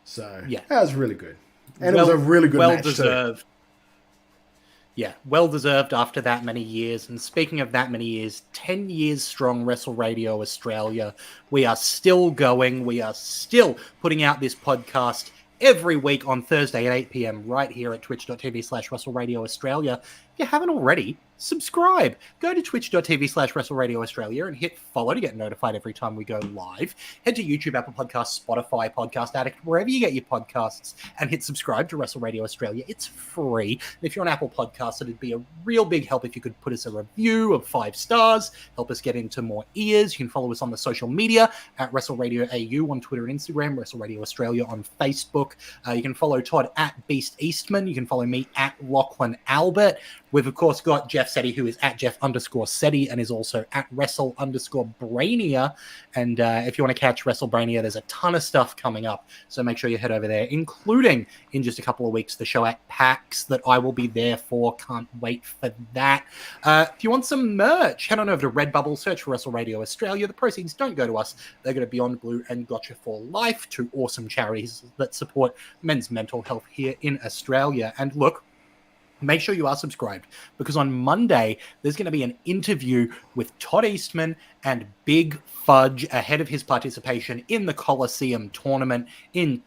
So that was really good. And it was a really good match deserved. too. Yeah, well deserved after that many years. And speaking of that many years, 10 years strong Wrestle Radio Australia. We are still going. We are still putting out this podcast every week on Thursday at 8 p.m. right here at twitch.tv/Wrestle Radio Australia. If you haven't already, subscribe. Go to twitch.tv/Wrestle Radio Australia and hit follow to get notified every time we go live. Head to YouTube, Apple Podcasts, Spotify, Podcast Addict, wherever you get your podcasts, and hit subscribe to Wrestle Radio Australia. It's free. And if you're on Apple Podcasts, it'd be a real big help if you could put us a review of 5 stars, help us get into more ears. You can follow us on the social media at Wrestle Radio AU on Twitter and Instagram, Wrestle Radio Australia on Facebook. You can follow Todd at Beast Eastman. You can follow me at Lachlan Albert. We've, of course, got Jeff Setti, who is at Jeff_Setti and is also at Wrestle_Brainia. And if you want to catch WrestleBrainia, there's a ton of stuff coming up. So make sure you head over there, including in just a couple of weeks, the show at PAX that I will be there for. Can't wait for that. If you want some merch, head on over to Redbubble, search for Wrestle Radio Australia. The proceeds don't go to us. They go to Beyond Blue and Gotcha for Life, 2 awesome charities that support men's mental health here in Australia. And look, make sure you are subscribed, because on Monday, there's going to be an interview with Todd Eastman and Big Fudge ahead of his participation in the Coliseum tournament in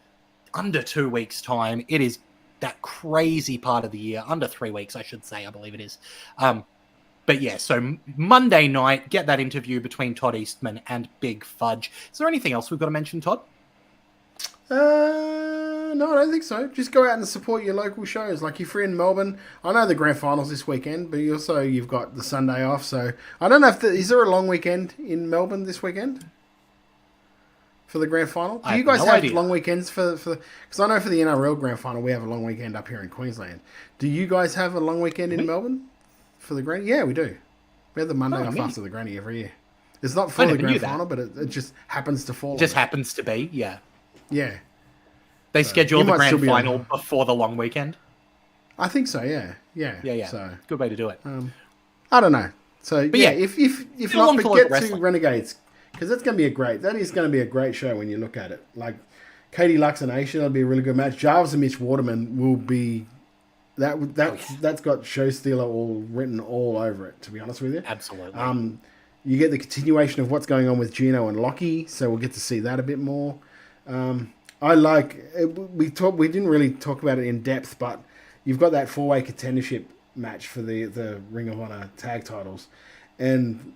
under 2 weeks' time. It is that crazy part of the year, under 3 weeks, I should say, I believe it is. But yeah, so Monday night, get that interview between Todd Eastman and Big Fudge. Is there anything else we've got to mention, Todd? No, I don't think so. Just go out and support your local shows. Like if you're in Melbourne, I know the grand finals this weekend, but you've got the Sunday off. So I don't know is there a long weekend in Melbourne this weekend for the grand final? Do you guys have long weekends for? Because I know for the NRL grand final we have a long weekend up here in Queensland. Do you guys have a long weekend in Melbourne for the granny? Yeah, we do. We have the Monday off after the granny every year. It's not for the grand final, but it just happens to fall. It just happens to be, yeah. Yeah. They schedule the grand final before the long weekend? I think so, yeah. Yeah. So, good way to do it. I don't know. So, but yeah, if not, but get to wrestling. Renegades, because that is going to be a great show when you look at it. Like, Katie Lux and Aisha, that'll be a really good match. Jarvis and Mitch Waterman will be... That's got Show Stealer all written all over it, to be honest with you. Absolutely. You get the continuation of what's going on with Gino and Lockie, so we'll get to see that a bit more. I like we didn't really talk about it in depth, but you've got that 4-way contendership match for the Ring of Honor tag titles, and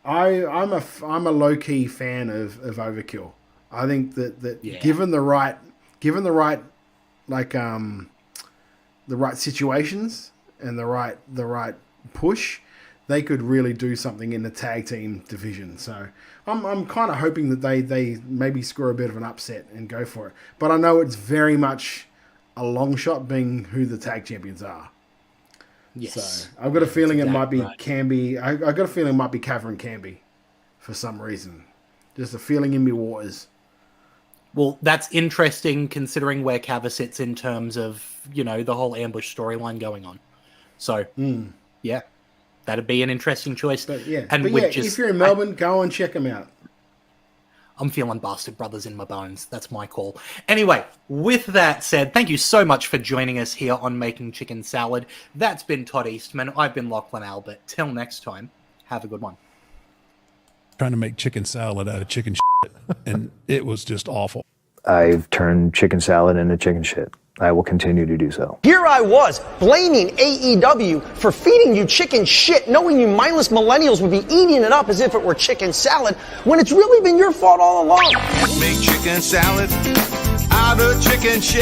I'm a low key fan of Overkill. I think that given the right the right situations and the right push, they could really do something in the tag team division. So I'm kind of hoping that they maybe score a bit of an upset and go for it. But I know it's very much a long shot being who the tag champions are. Yes. So I've got a feeling it might be Camby. I got a feeling it might be Catherine Camby for some reason. Just a feeling in me waters. Well, that's interesting considering where Kava sits in terms of, you know, the whole ambush storyline going on. So, yeah, that'd be an interesting choice. But yeah, and if you're in Melbourne, go and check them out. I'm feeling Bastard Brothers in my bones. That's my call. Anyway, with that said, thank you so much for joining us here on Making Chicken Salad. That's been Todd Eastman. I've been Lachlan Albert. Till next time, have a good one. Trying to make chicken salad out of chicken shit, and it was just awful. I've turned chicken salad into chicken shit. I will continue to do so. Here I was, blaming AEW for feeding you chicken shit, knowing you mindless millennials would be eating it up as if it were chicken salad, when it's really been your fault all along. Make chicken salad out of chicken shit.